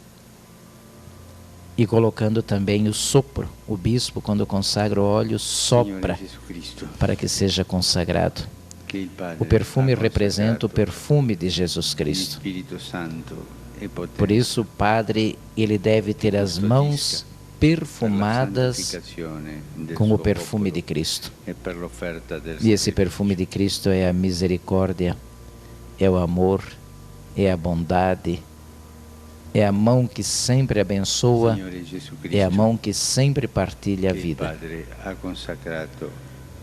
e colocando também o sopro. O bispo, quando consagra o óleo, sacrificio. sopra Signore Gesù Cristo, para que seja consagrado. che il Padre O perfume ha representa o consacrato perfume de Jesus in Cristo. Spirito Santo e potenza. Por isso, o padre ele deve ter as mãos perfumadas com o perfume de Cristo. E esse perfume de Cristo é a misericórdia, é o amor, é a bondade, é a mão que sempre abençoa, é a mão que sempre partilha a vida.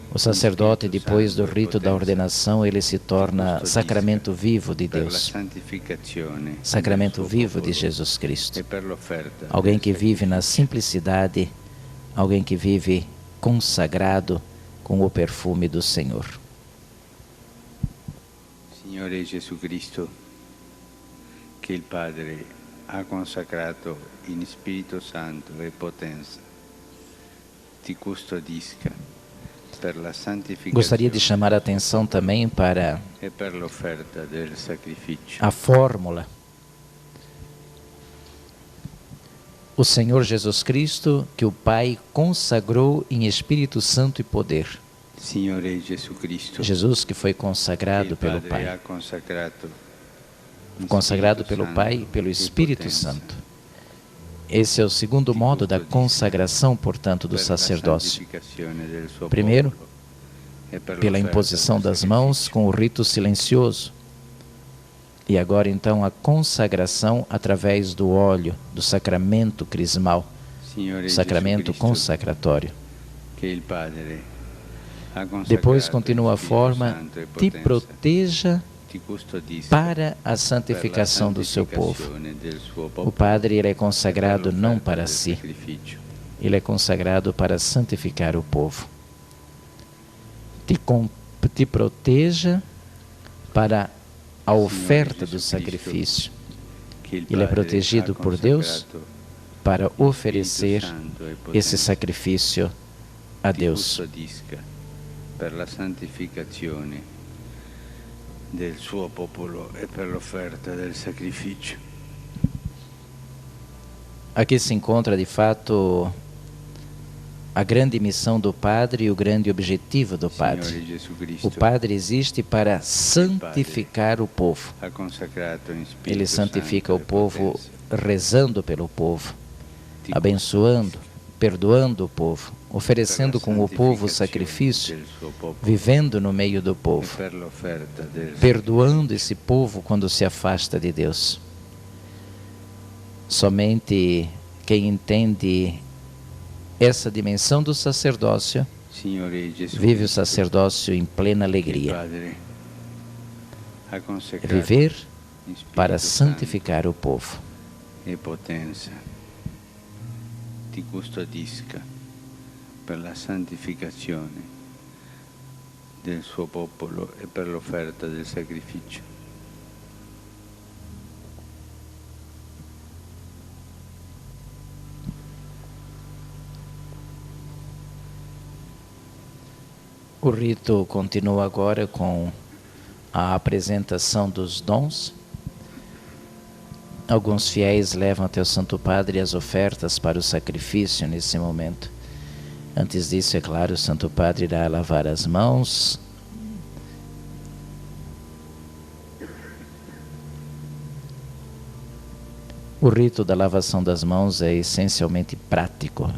O sacerdote, depois do rito da ordenação, ele se torna sacramento vivo de Deus, sacramento vivo de Jesus Cristo. Alguém que vive na simplicidade, alguém que vive consagrado com o perfume do Senhor. Signore Gesù Cristo, che il Padre ha consacrato in Spirito Santo e potenza, ti custodisca. Gostaria de chamar a atenção também para a fórmula. O Senhor Jesus Cristo, que o Pai consagrou em Espírito Santo e poder. Jesus que foi consagrado pelo Pai. Consagrado pelo Pai e pelo Espírito Santo. Esse é o segundo modo da consagração, portanto, do sacerdócio. Primeiro, pela imposição das mãos com o rito silencioso. E agora, então, a consagração através do óleo, do sacramento crismal, sacramento consacratório. Depois continua a forma, te proteja para a santificação do seu povo. O Padre ele é consagrado não para si, ele é consagrado para santificar o povo. Te proteja para a oferta do sacrifício. Ele é protegido por Deus para oferecer esse sacrifício a Deus. Del suo popolo e per l'offerta del sacrificio. Aqui se encontra de fato a grande missão do Padre e o grande objetivo do Padre. O Padre existe para santificar o povo. Ele santifica o povo rezando pelo povo, abençoando, perdoando o povo, oferecendo com o povo sacrifício, vivendo no meio do povo, perdoando esse povo quando se afasta de Deus. Somente quem entende essa dimensão do sacerdócio vive o sacerdócio em plena alegria. Viver para santificar o povo. Ti custodisca per la santificazione del suo popolo e per l'offerta del sacrificio. O rito continua agora com a apresentação dos dons. Alguns fiéis levam até o Santo Padre as ofertas para o sacrifício nesse momento. Antes disso, é claro, o Santo Padre irá lavar as mãos. O rito da lavação das mãos é essencialmente prático.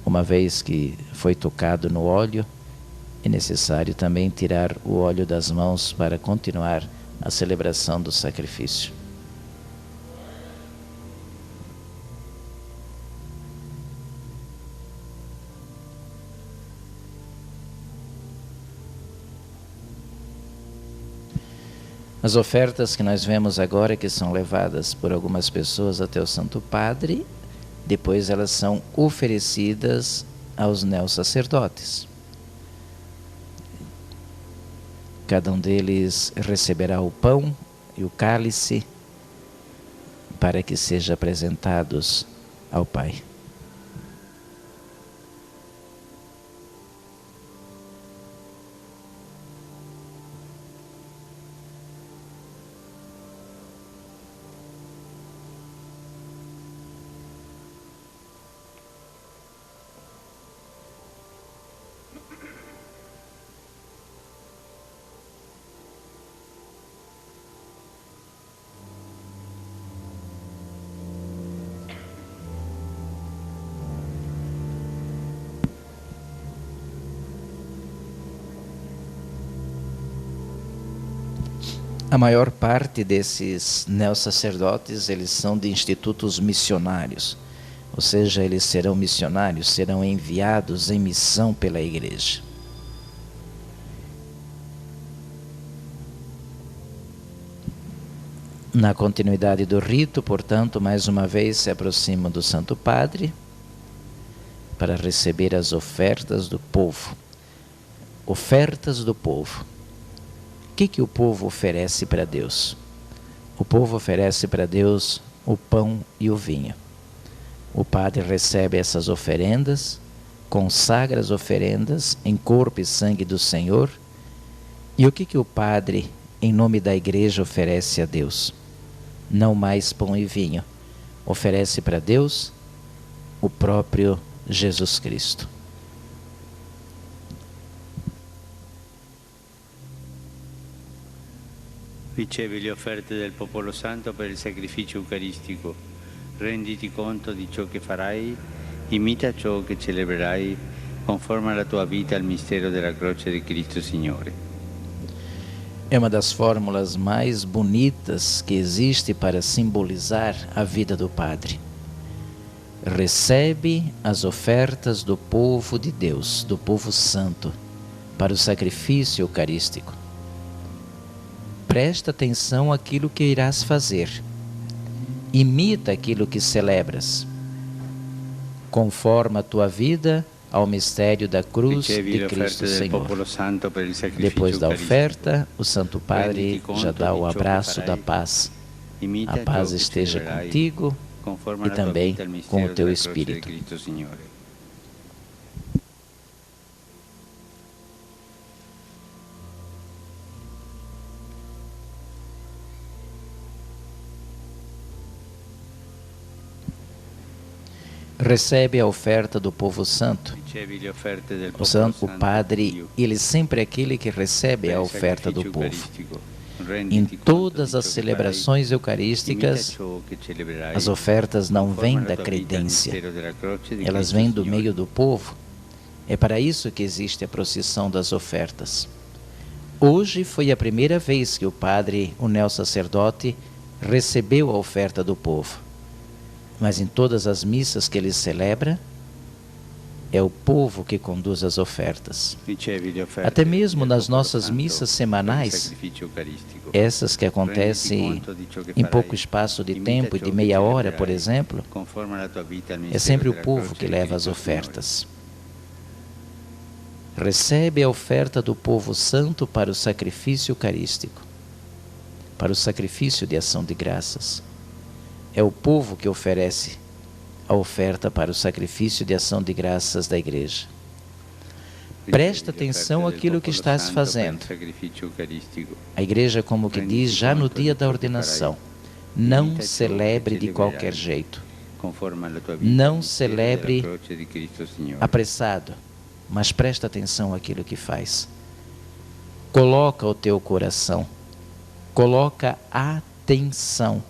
Uma vez que foi tocado no óleo, é necessário também tirar o óleo das mãos para continuar a celebração do sacrifício. As ofertas que nós vemos agora, que são levadas por algumas pessoas até o Santo Padre, depois elas são oferecidas aos neossacerdotes. Cada um deles receberá o pão e o cálice para que sejam apresentados ao Pai. A maior parte desses neossacerdotes, eles são de institutos missionários, ou seja, eles serão missionários, serão enviados em missão pela igreja. Na continuidade do rito, portanto, mais uma vez se aproximam do Santo Padre para receber as ofertas do povo. Ofertas do povo. O que o povo oferece para Deus? O povo oferece para Deus o pão e o vinho. O padre recebe essas oferendas, consagra as oferendas em corpo e sangue do Senhor. E o que o padre, em nome da igreja, oferece a Deus? Não mais pão e vinho. Oferece para Deus o próprio Jesus Cristo. Ricevi le offerte del popolo santo per il sacrificio eucaristico. Renditi conto di ciò che farai, imita ciò che celebrerai, conforma la tua vita al mistero della croce di Cristo Signore. É uma das fórmulas mais bonitas que existe para simbolizar a vida do Padre. Recebe as ofertas do povo de Deus, do povo santo, para o sacrifício eucarístico. Presta atenção àquilo que irás fazer. Imita aquilo que celebras. Conforma a tua vida ao mistério da cruz de Cristo Senhor. Depois da oferta, o Santo Padre já dá o abraço da paz. A paz esteja contigo e também com o teu espírito. Recebe a oferta do povo santo. O Padre, ele sempre é aquele que recebe a oferta do povo. Em todas as celebrações eucarísticas, as ofertas não vêm da credência, elas vêm do meio do povo. É para isso que existe a procissão das ofertas. Hoje foi a primeira vez que o padre, o neossacerdote, recebeu a oferta do povo. Mas em todas as missas que ele celebra, é o povo que conduz as ofertas. Até mesmo nas nossas missas semanais, essas que acontecem em pouco espaço de tempo e de meia hora, por exemplo, é sempre o povo que leva as ofertas. Recebe a oferta do povo santo para o sacrifício eucarístico, para o sacrifício de ação de graças. É o povo que oferece a oferta para o sacrifício de ação de graças da igreja. Presta atenção àquilo que estás fazendo. A igreja como que diz já no dia da ordenação, não celebre de qualquer jeito. Não celebre apressado, mas presta atenção àquilo que faz. Coloca o teu coração, coloca atenção,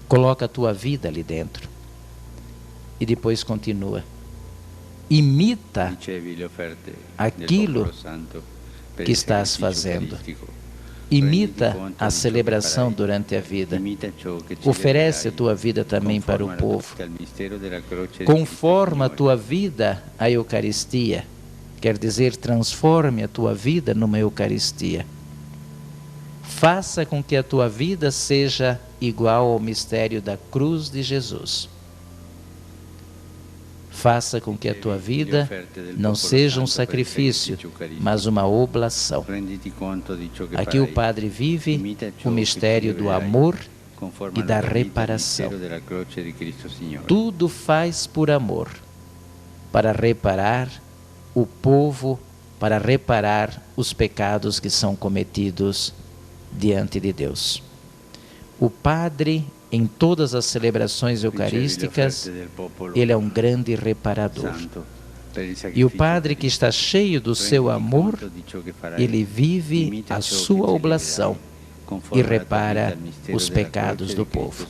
coloca a tua vida ali dentro e depois continua. Imita aquilo que estás fazendo. Imita a celebração durante a vida. Oferece a tua vida também para o povo. Conforma a tua vida à Eucaristia. Quer dizer, transforme a tua vida numa Eucaristia. Faça com que a tua vida seja igual ao mistério da cruz de Jesus. Faça com que a tua vida não seja um sacrifício, mas uma oblação. Aqui o Padre vive o mistério do amor e da reparação. Tudo faz por amor, para reparar o povo, para reparar os pecados que são cometidos diante de Deus. O Padre, em todas as celebrações eucarísticas, ele é um grande reparador. E o Padre que está cheio do seu amor, ele vive a sua oblação e repara os pecados do povo.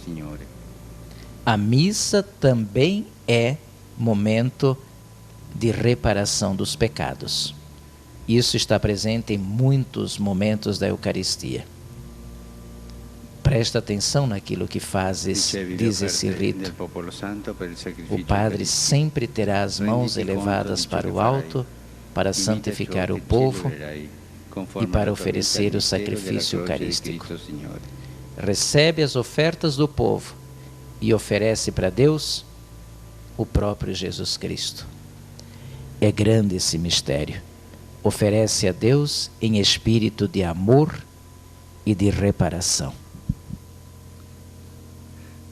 A missa também é momento de reparação dos pecados. Isso está presente em muitos momentos da Eucaristia. Presta atenção naquilo que fazes, diz esse rito. O Padre sempre terá as mãos elevadas para o alto para santificar o povo e para oferecer o sacrifício eucarístico. Recebe as ofertas do povo e oferece para Deus o próprio Jesus Cristo. É grande esse mistério. Oferece a Deus em espírito de amor e de reparação.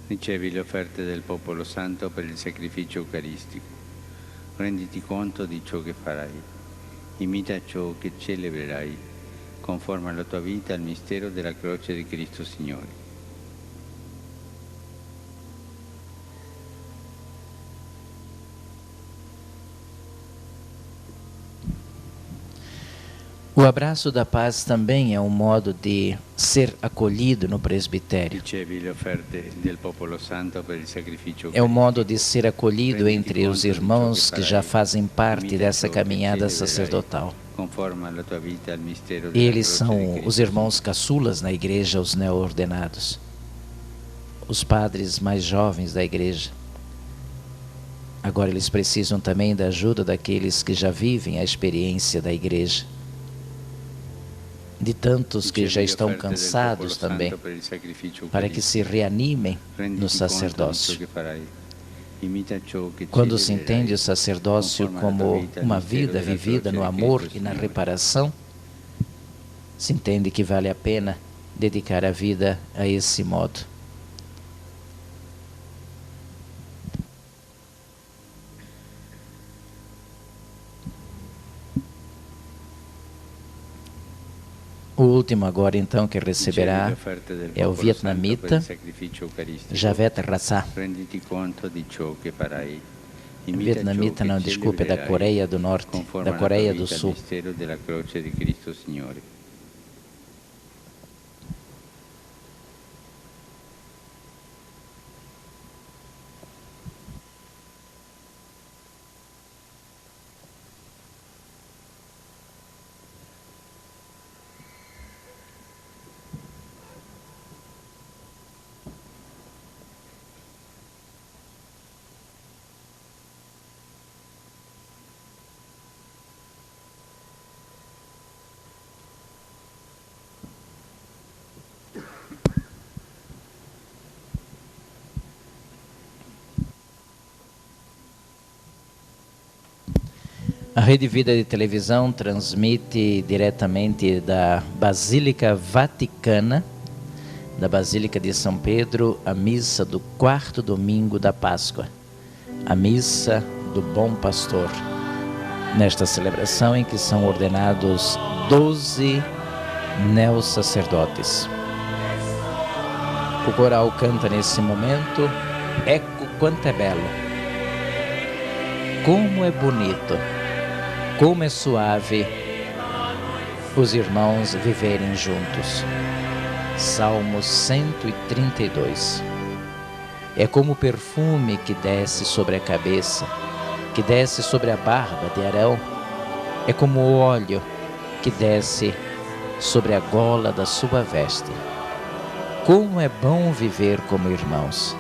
Ricevi le offerte del popolo santo per il sacrificio eucaristico. Renditi conto di ciò che farai. Imita ciò che celebrerai. Conforma la tua vita al mistero della croce di Cristo Signore. O abraço da paz também é um modo de ser acolhido no presbitério. É um modo de ser acolhido entre os irmãos que já fazem parte dessa caminhada sacerdotal. Eles são os irmãos caçulas na igreja, os neo-ordenados, os padres mais jovens da igreja. Agora eles precisam também da ajuda daqueles que já vivem a experiência da igreja, de tantos que já estão cansados também, para que se reanimem no sacerdócio. Quando se entende o sacerdócio como uma vida vivida no amor e na reparação, se entende que vale a pena dedicar a vida a esse modo. O último agora, então, que receberá é o vietnamita Javet Rassá. Vietnamita, não, desculpe, é da Coreia do Norte, da Coreia do Sul. A Rede Vida de Televisão transmite diretamente da Basílica Vaticana, da Basílica de São Pedro, a missa do 4º domingo da Páscoa, a missa do Bom Pastor. nesta celebração em que são ordenados 12 neos-sacerdotes. O coral canta nesse momento: Ecco quanto é belo, como é bonito, como é suave os irmãos viverem juntos. Salmo 132. É como o perfume que desce sobre a cabeça, que desce sobre a barba de Arão. É como o óleo que desce sobre a gola da sua veste. Como é bom viver como irmãos.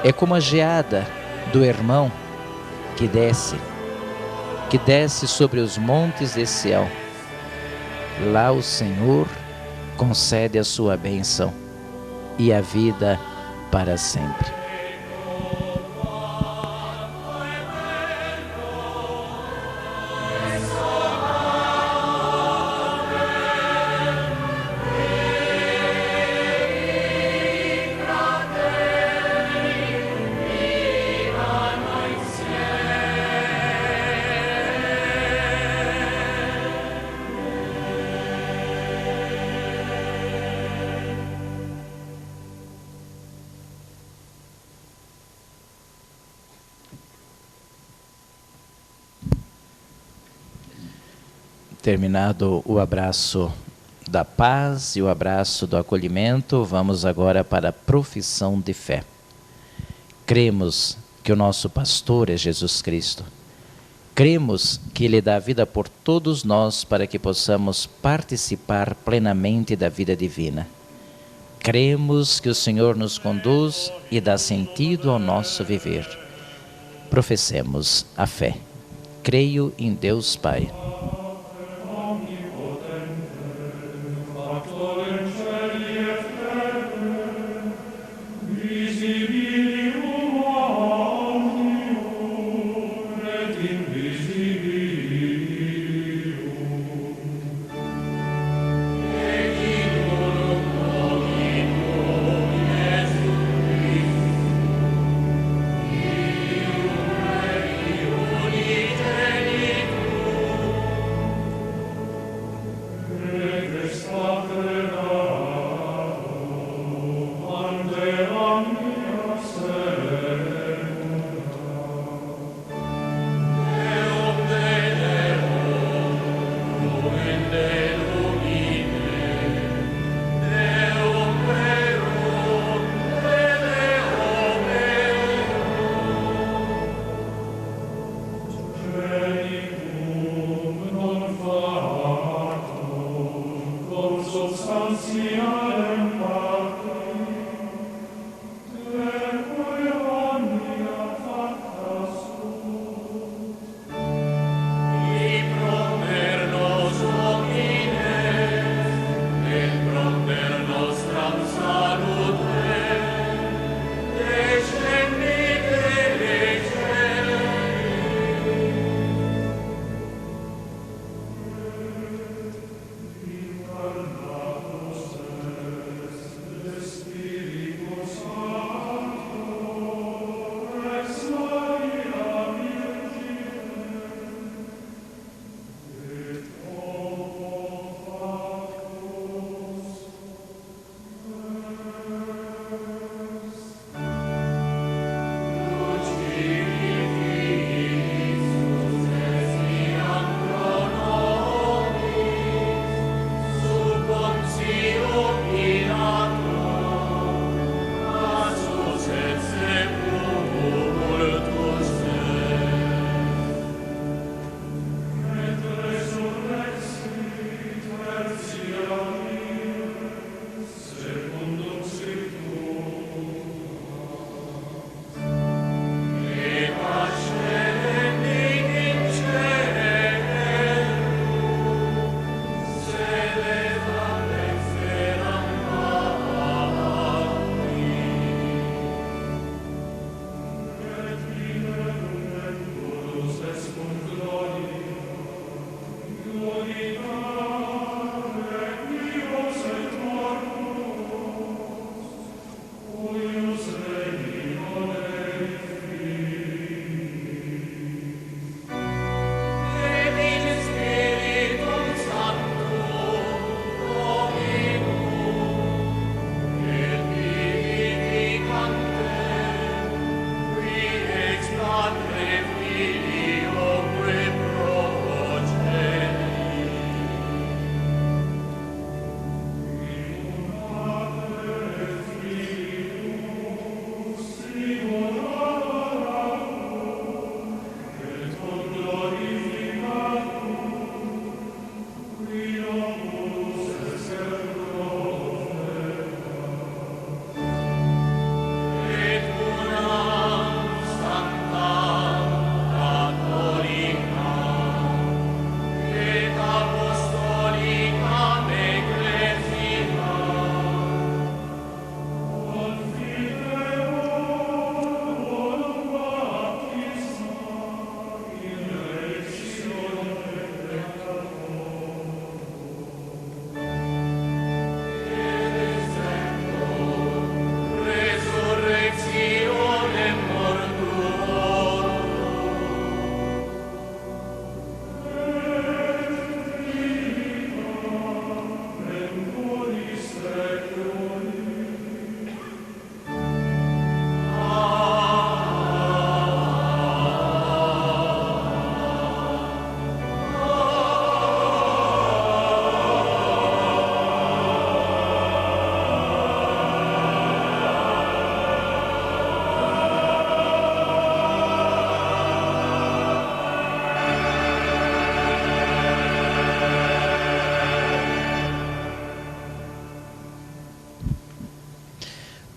É como a geada do irmão que desce sobre os montes de Sião. Lá o Senhor concede a sua bênção e a vida para sempre. Terminado o abraço da paz e o abraço do acolhimento, vamos agora para a profissão de fé. Cremos que o nosso pastor é Jesus Cristo. Cremos que Ele dá vida por todos nós para que possamos participar plenamente da vida divina. Cremos que o Senhor nos conduz e dá sentido ao nosso viver. Professemos a fé. Creio em Deus Pai.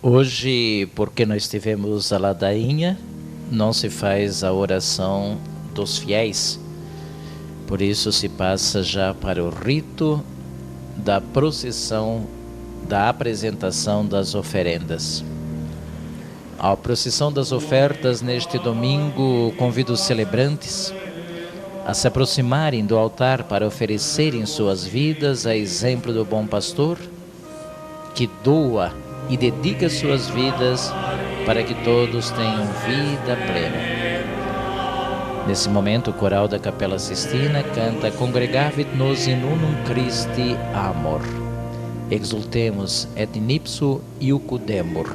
Hoje, porque nós tivemos a ladainha, não se faz a oração dos fiéis. Por isso se passa já para o rito da procissão, da apresentação das oferendas. A procissão das ofertas neste domingo convida os celebrantes a se aproximarem do altar para oferecerem suas vidas a exemplo do bom pastor, que doa e dedica suas vidas para que todos tenham vida plena. Nesse momento, o coral da Capela Sistina canta Congregavit nos in unum Christi amor. Exultemos et in ipso iucudemur.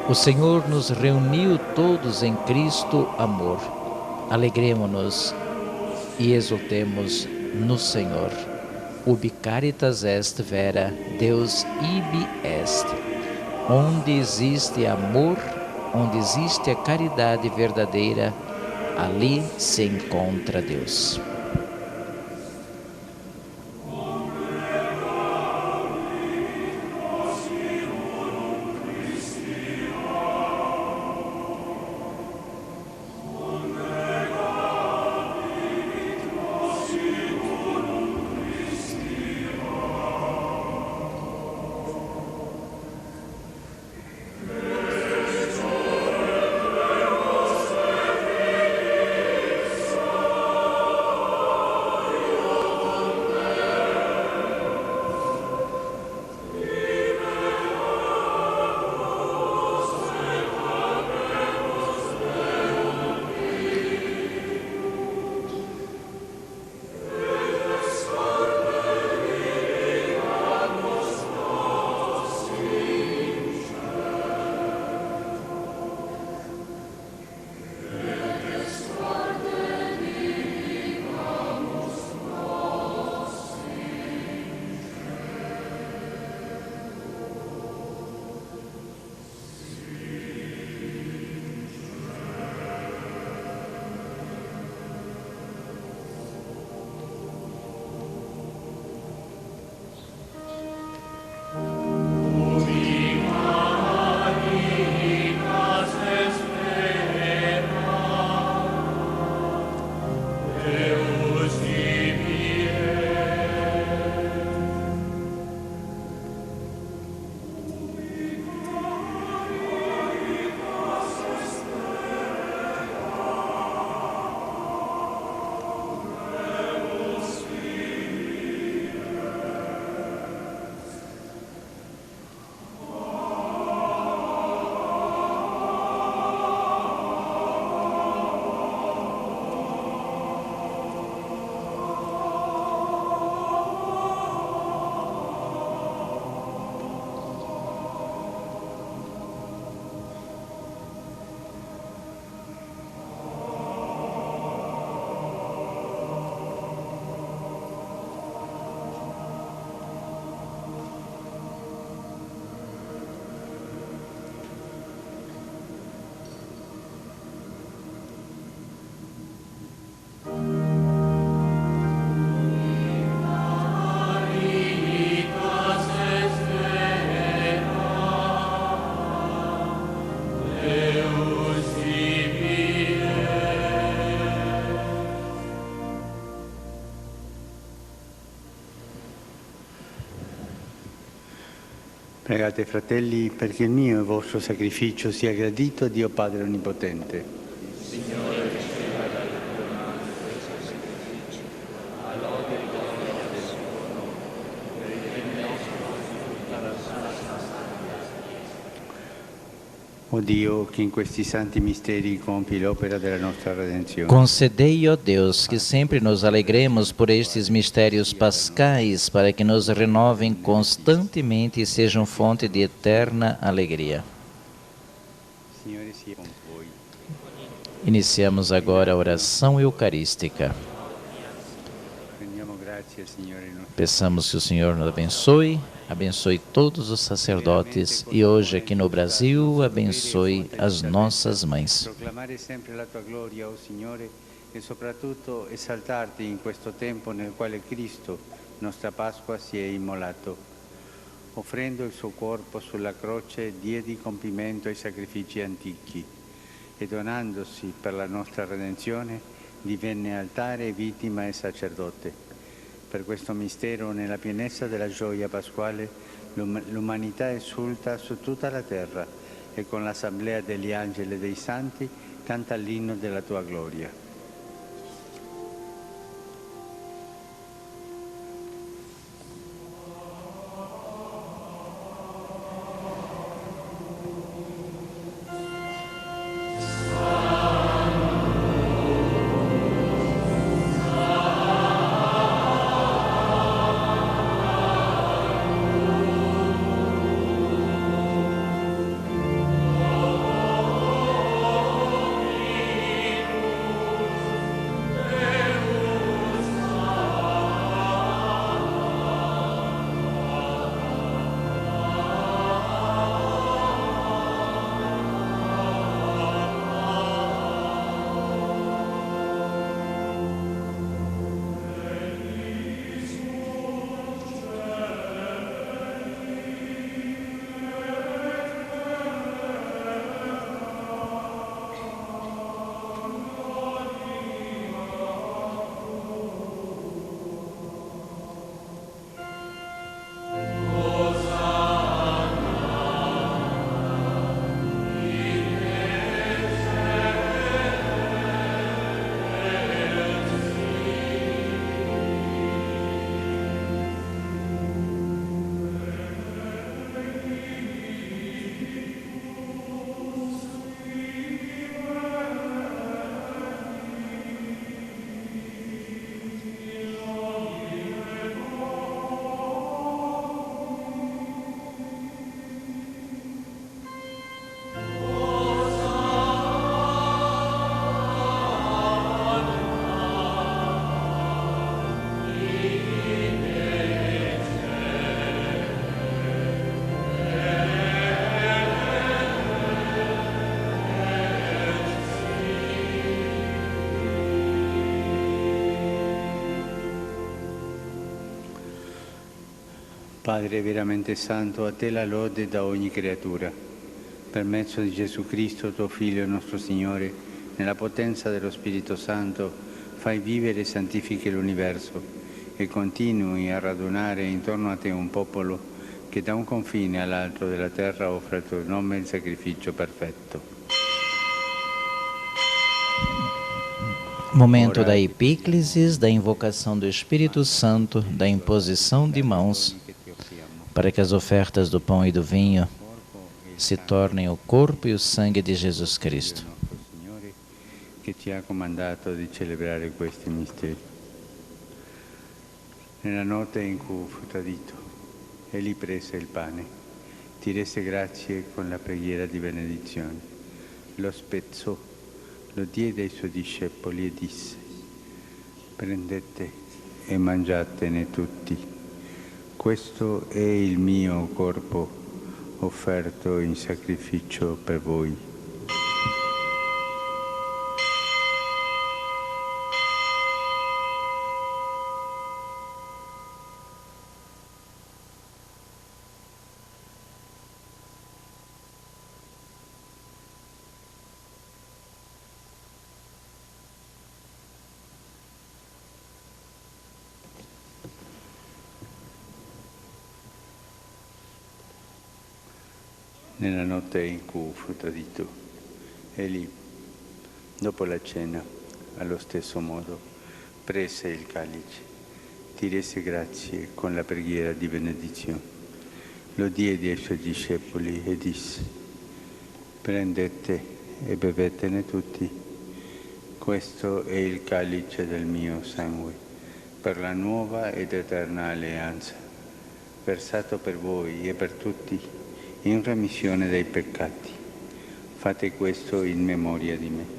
O Senhor nos reuniu todos em Cristo amor. Alegremo-nos e exultemos no Senhor. Ubi caritas est vera, Deus ibi est. Onde existe amor, onde existe a caridade verdadeira, ali se encontra Deus. Pregate, fratelli, perché il mio e il vostro sacrificio sia gradito a Dio Padre Onnipotente. Signore, riceva dal tuo mano questo sacrificio, all'ode e gloria del suo nome, per il bene nostro e di tutta la santa O Dio, che in questi santi misteri compi l'opera della nostra redenzione. Concedei, ó Deus, que sempre nos alegremos por estes mistérios pascais, para que nos renovem constantemente e sejam fonte de eterna alegria. Signore sia con voi. Iniciamos agora a oração eucarística. Rendiamo grazie al Signore nostro. Peçamos que o Senhor nos abençoe, abençoe todos os sacerdotes e hoje aqui no Brasil abençoe as nossas mães. Proclamare sempre la tua gloria, o Signore, e soprattutto esaltarti in questo tempo nel quale Cristo, nostra Pasqua, si è immolato. Offrendo il suo corpo sulla croce, diede compimento ai sacrifici antichi e donandosi per la nostra redenzione, divenne altare, vittima e sacerdote. Per questo mistero, nella pienezza della gioia pasquale, l'umanità esulta su tutta la terra e con l'assemblea degli angeli e dei santi canta l'inno della tua gloria. Padre veramente santo, a te la lode da ogni creatura. Per mezzo di Gesù Cristo, tuo Figlio e nostro Signore, nella potenza dello Spirito Santo, fai vivere e santifichi l'universo e continui a radunare intorno a te un popolo che da un confine all'altro della terra offre al tuo nome il sacrificio perfetto. Momento da epíclesis, da invocação do Espírito Santo, da imposição de mãos, para que as ofertas do pão e do vinho se tornem o corpo e o sangue de Jesus Cristo. Signore, che ti ha comandato di celebrare questi misteri. Nella notte in cui fu tradito, egli prese il pane, ti rese grazie con la preghiera di benedizione, lo spezzò, lo diede ai suoi discepoli e disse: prendete e mangiatene tutti. Questo è il mio corpo offerto in sacrificio per voi. nella notte in cui fu tradito. Egli, dopo la cena, allo stesso modo, prese il calice, ti rese grazie con la preghiera di benedizione, lo diede ai suoi discepoli e disse: prendete e bevetene tutti, questo è il calice del mio sangue, per la nuova ed eterna alleanza, versato per voi e per tutti in remissione dei peccati. Fate questo in memoria di me.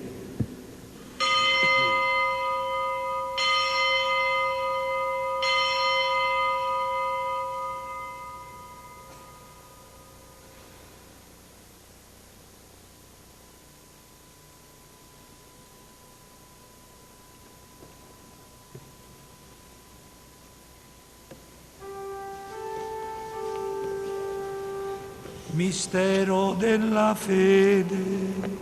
Mistero della fede.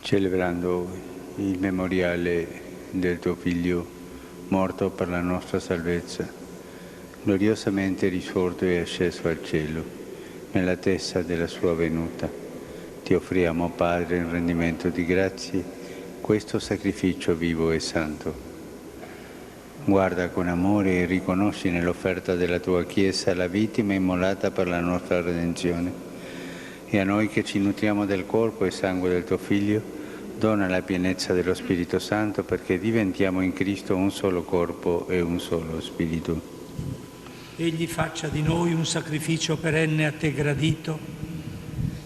Celebrando il memoriale del tuo Figlio, morto per la nostra salvezza, gloriosamente risorto e asceso al cielo, nell'attesa della sua venuta, ti offriamo, Padre, in rendimento di grazie, questo sacrificio vivo e santo. Guarda con amore e riconosci nell'offerta della tua Chiesa la vittima immolata per la nostra redenzione. E a noi che ci nutriamo del corpo e sangue del tuo Figlio, dona la pienezza dello Spirito Santo perché diventiamo in Cristo un solo corpo e un solo Spirito. Egli faccia di noi un sacrificio perenne a te gradito,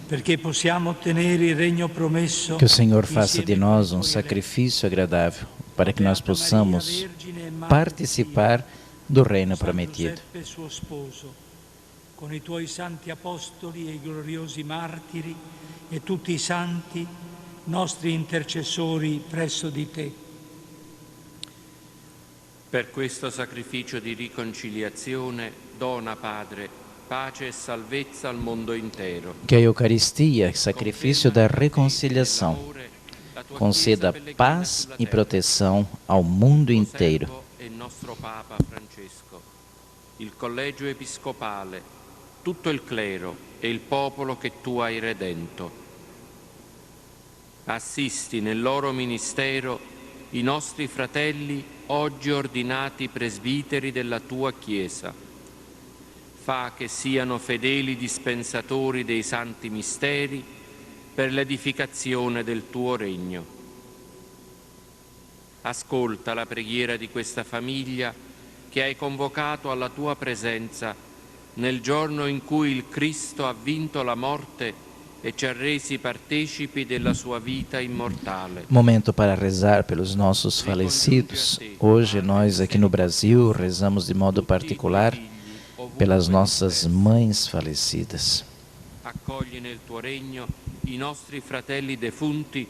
perché possiamo ottenere il regno promesso. Que o Senhor faça de nós um sacrifício agradável, para que nós possamos participar do reino prometido. Suo sposo, con i tuoi santi apostoli e i gloriosi martiri e tutti i santi, nostri intercessori presso di te. Per questo sacrificio di riconciliazione, dona, Padre, pace e salvezza al mondo intero. Que a Eucaristia, sacrifício da reconciliação, conceda paz e proteção ao mundo inteiro. E nostro Papa Francesco, il collegio episcopale, tutto il clero e il popolo che tu hai redento. Assisti nel loro ministero i nostri fratelli oggi ordinati presbiteri della tua Chiesa. Fa che siano fedeli dispensatori dei santi misteri per l'edificazione del tuo regno. Ascolta la preghiera di questa famiglia che hai convocato alla tua presenza nel giorno in cui il Cristo ha vinto la morte e ci ha resi partecipi della sua vita immortale. Momento para rezar pelos nossos falecidos. Hoje nós aqui no Brasil rezamos de modo particular pelas nossas mães falecidas. Accogli nel tuo regno i nostri fratelli defunti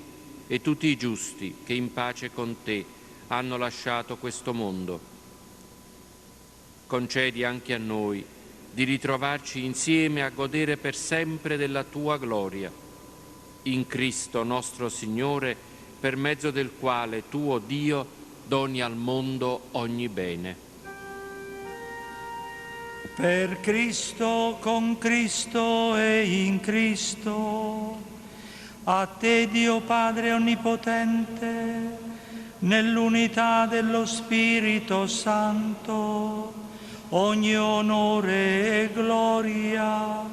e tutti i giusti che in pace con te hanno lasciato questo mondo. Concedi anche a noi di ritrovarci insieme a godere per sempre della tua gloria. In Cristo nostro Signore, per mezzo del quale tu, o Dio, doni al mondo ogni bene. Per Cristo, con Cristo e in Cristo, a te Dio Padre Onnipotente, nell'unità dello Spirito Santo, ogni onore e gloria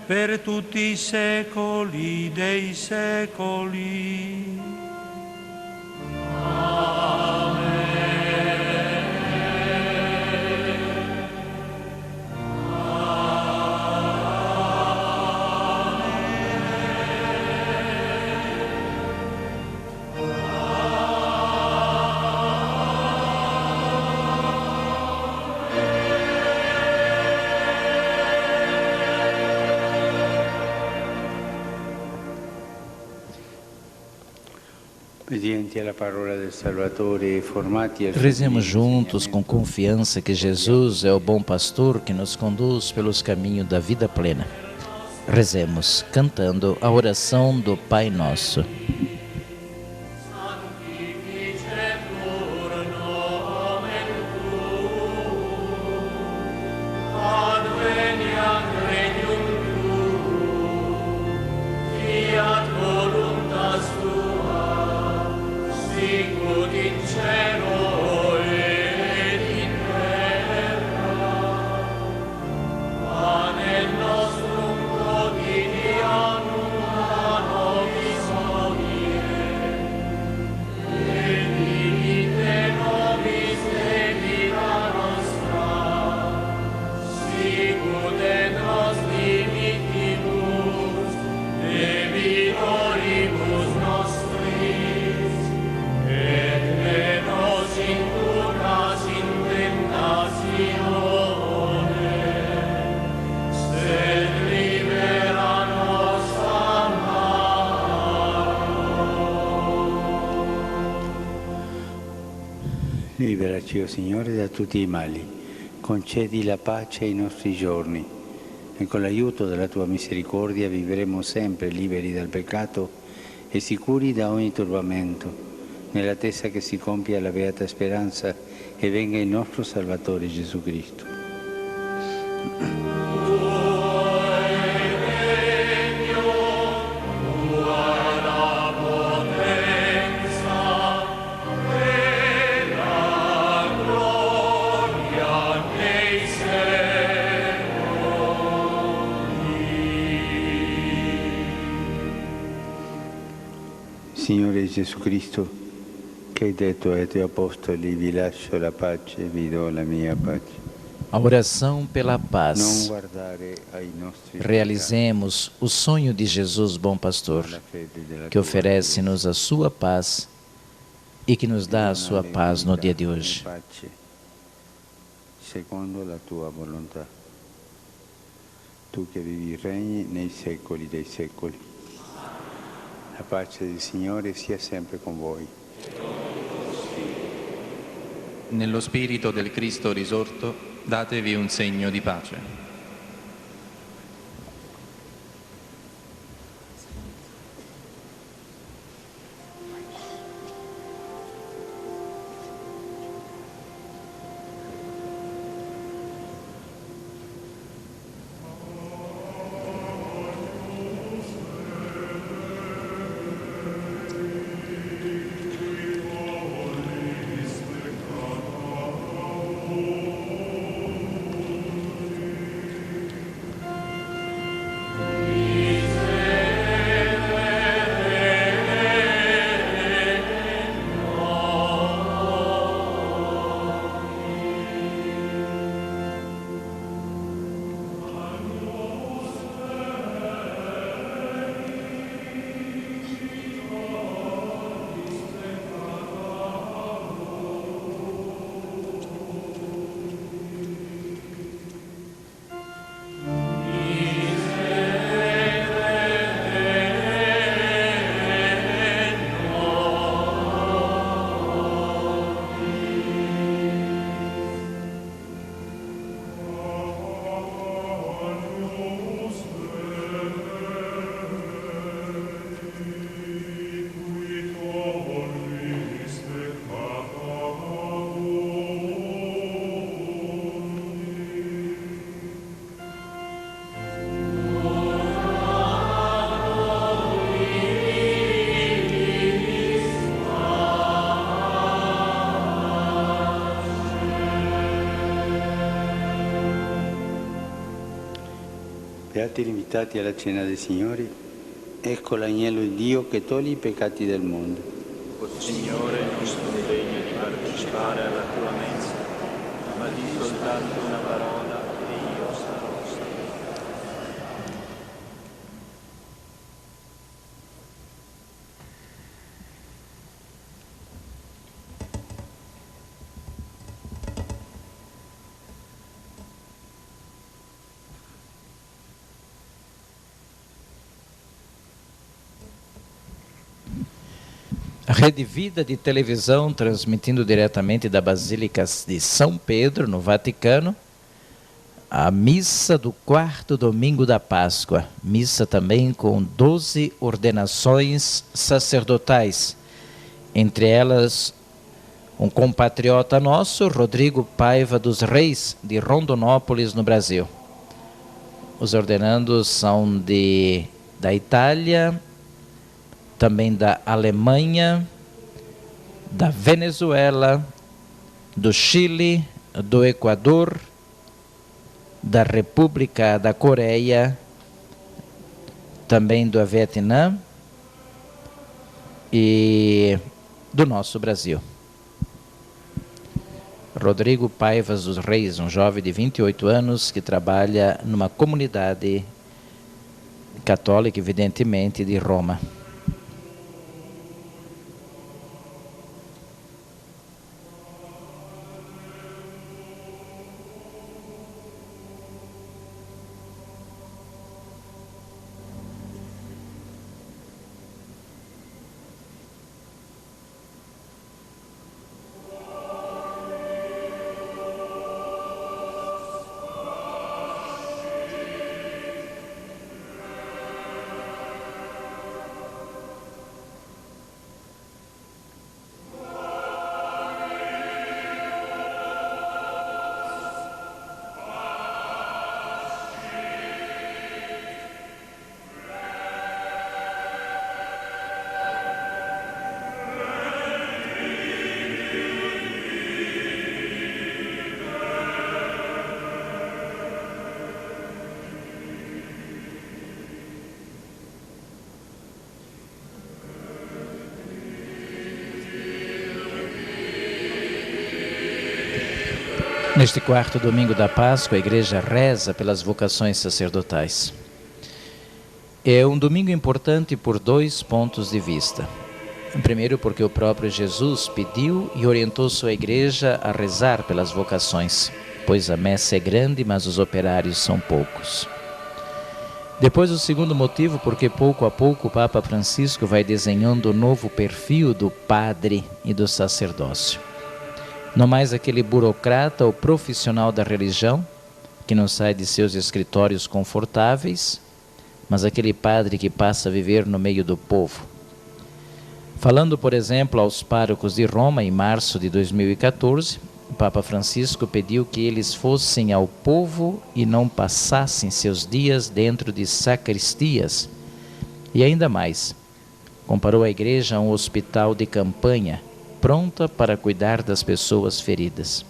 per tutti i secoli dei secoli. Obbedienti alla parola del Salvatore, formati al Rezemos juntos com confiança que Jesus é o bom pastor que nos conduz pelos caminhos da vida plena. Rezemos cantando a oração do Pai Nosso. Liberaci, o Signore, da tutti i mali. Concedi la pace ai nostri giorni e con l'aiuto della Tua misericordia vivremo sempre liberi dal peccato e sicuri da ogni turbamento, nell'attesa che si compia la beata speranza e venga il nostro Salvatore Gesù Cristo. Signore Gesù Cristo, che hai detto ai tuoi apostoli, vi lascio la pace, vi do la mia pace. A oração pela paz. Non guardare ai nostri Realizemos o sonho de Jesus, bom pastor, que oferece-nos a sua paz e que nos dá a sua paz no dia de hoje. Secondo la tua volontà. Tu che vivi e regni nei secoli dei secoli. La pace del Signore sia sempre con voi. Nello spirito del Cristo risorto, datevi un segno di pace. Beati invitati alla cena del Signore, ecco l'agnello di Dio che toglie i peccati del mondo. O Signore, non sono degno di partecipare alla tua mensa, ma di soltanto una parola e io sarò salvo. Rede Vida de televisão, transmitindo diretamente da Basílica de São Pedro, no Vaticano, a missa do 4º domingo da Páscoa. Missa também com 12 ordenações sacerdotais. Entre elas, um compatriota nosso, Rodrigo Paiva dos Reis, de Rondonópolis, no Brasil. Os ordenandos são da Itália, também da Alemanha, da Venezuela, do Chile, do Equador, da República da Coreia, também do Vietnã e do nosso Brasil. Rodrigo Paivas dos Reis, um jovem de 28 anos que trabalha numa comunidade católica, evidentemente, de Roma. Neste 4º domingo da Páscoa, a Igreja reza pelas vocações sacerdotais. É um domingo importante por 2 pontos de vista. Primeiro, porque o próprio Jesus pediu e orientou sua Igreja a rezar pelas vocações, pois a messe é grande, mas os operários são poucos. Depois, o segundo motivo, porque pouco a pouco o Papa Francisco vai desenhando o novo perfil do padre e do sacerdócio. Não mais aquele burocrata ou profissional da religião, que não sai de seus escritórios confortáveis, mas aquele padre que passa a viver no meio do povo. Falando, por exemplo, aos párocos de Roma, em março de 2014, o Papa Francisco pediu que eles fossem ao povo e não passassem seus dias dentro de sacristias. E ainda mais, comparou a igreja a um hospital de campanha, pronta para cuidar das pessoas feridas.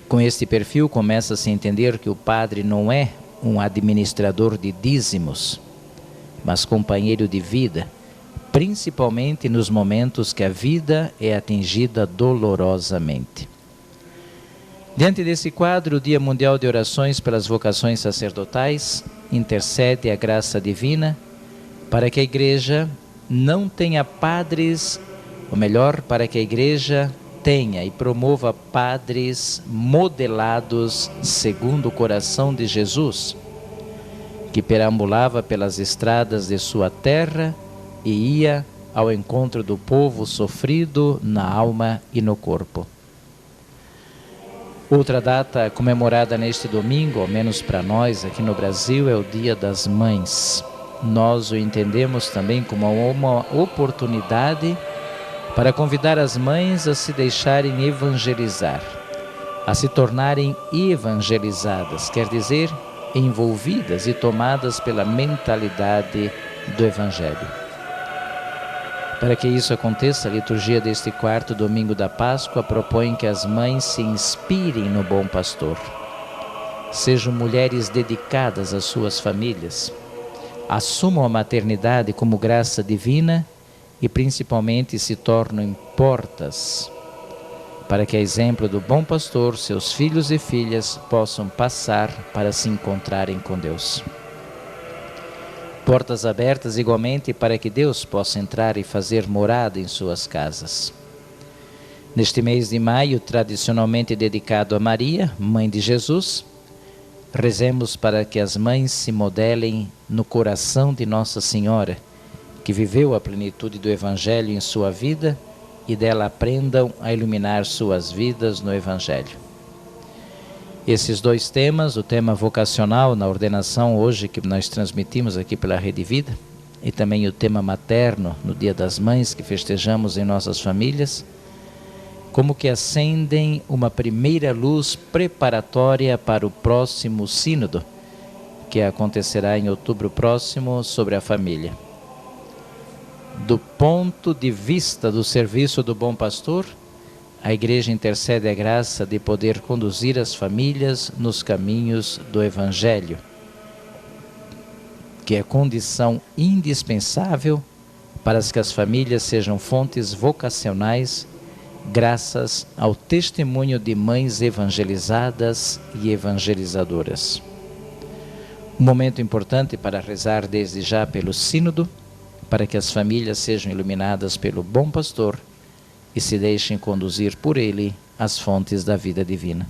Com este perfil, começa-se a entender que o padre não é um administrador de dízimos, mas companheiro de vida, principalmente nos momentos que a vida é atingida dolorosamente. Diante desse quadro, o Dia Mundial de Orações pelas Vocações Sacerdotais intercede a graça divina para que a Igreja não tenha padres, ou melhor, para que a Igreja tenha e promova padres modelados segundo o coração de Jesus, que perambulava pelas estradas de sua terra e ia ao encontro do povo sofrido na alma e no corpo. Outra data comemorada neste domingo, ao menos para nós aqui no Brasil, é o Dia das Mães. Nós o entendemos também como uma oportunidade para convidar as mães a se deixarem evangelizar, a se tornarem evangelizadas, quer dizer, envolvidas e tomadas pela mentalidade do Evangelho. Para que isso aconteça, a liturgia deste 4º domingo da Páscoa propõe que as mães se inspirem no bom pastor, sejam mulheres dedicadas às suas famílias, assumam a maternidade como graça divina e principalmente se tornem portas para que, a exemplo do bom pastor, seus filhos e filhas possam passar para se encontrarem com Deus. Portas abertas igualmente para que Deus possa entrar e fazer morada em suas casas. Neste mês de maio, tradicionalmente dedicado a Maria, Mãe de Jesus, rezemos para que as mães se modelem no coração de Nossa Senhora, que viveu a plenitude do Evangelho em sua vida e dela aprendam a iluminar suas vidas no Evangelho. Esses dois temas, o tema vocacional na ordenação hoje que nós transmitimos aqui pela Rede Vida, e também o tema materno no Dia das Mães que festejamos em nossas famílias, como que acendem uma primeira luz preparatória para o próximo sínodo, que acontecerá em outubro próximo sobre a família. Do ponto de vista do serviço do bom pastor, a Igreja intercede a graça de poder conduzir as famílias nos caminhos do Evangelho, que é condição indispensável para que as famílias sejam fontes vocacionais, graças ao testemunho de mães evangelizadas e evangelizadoras. Um momento importante para rezar desde já pelo sínodo, para que as famílias sejam iluminadas pelo bom pastor e se deixem conduzir por ele às fontes da vida divina.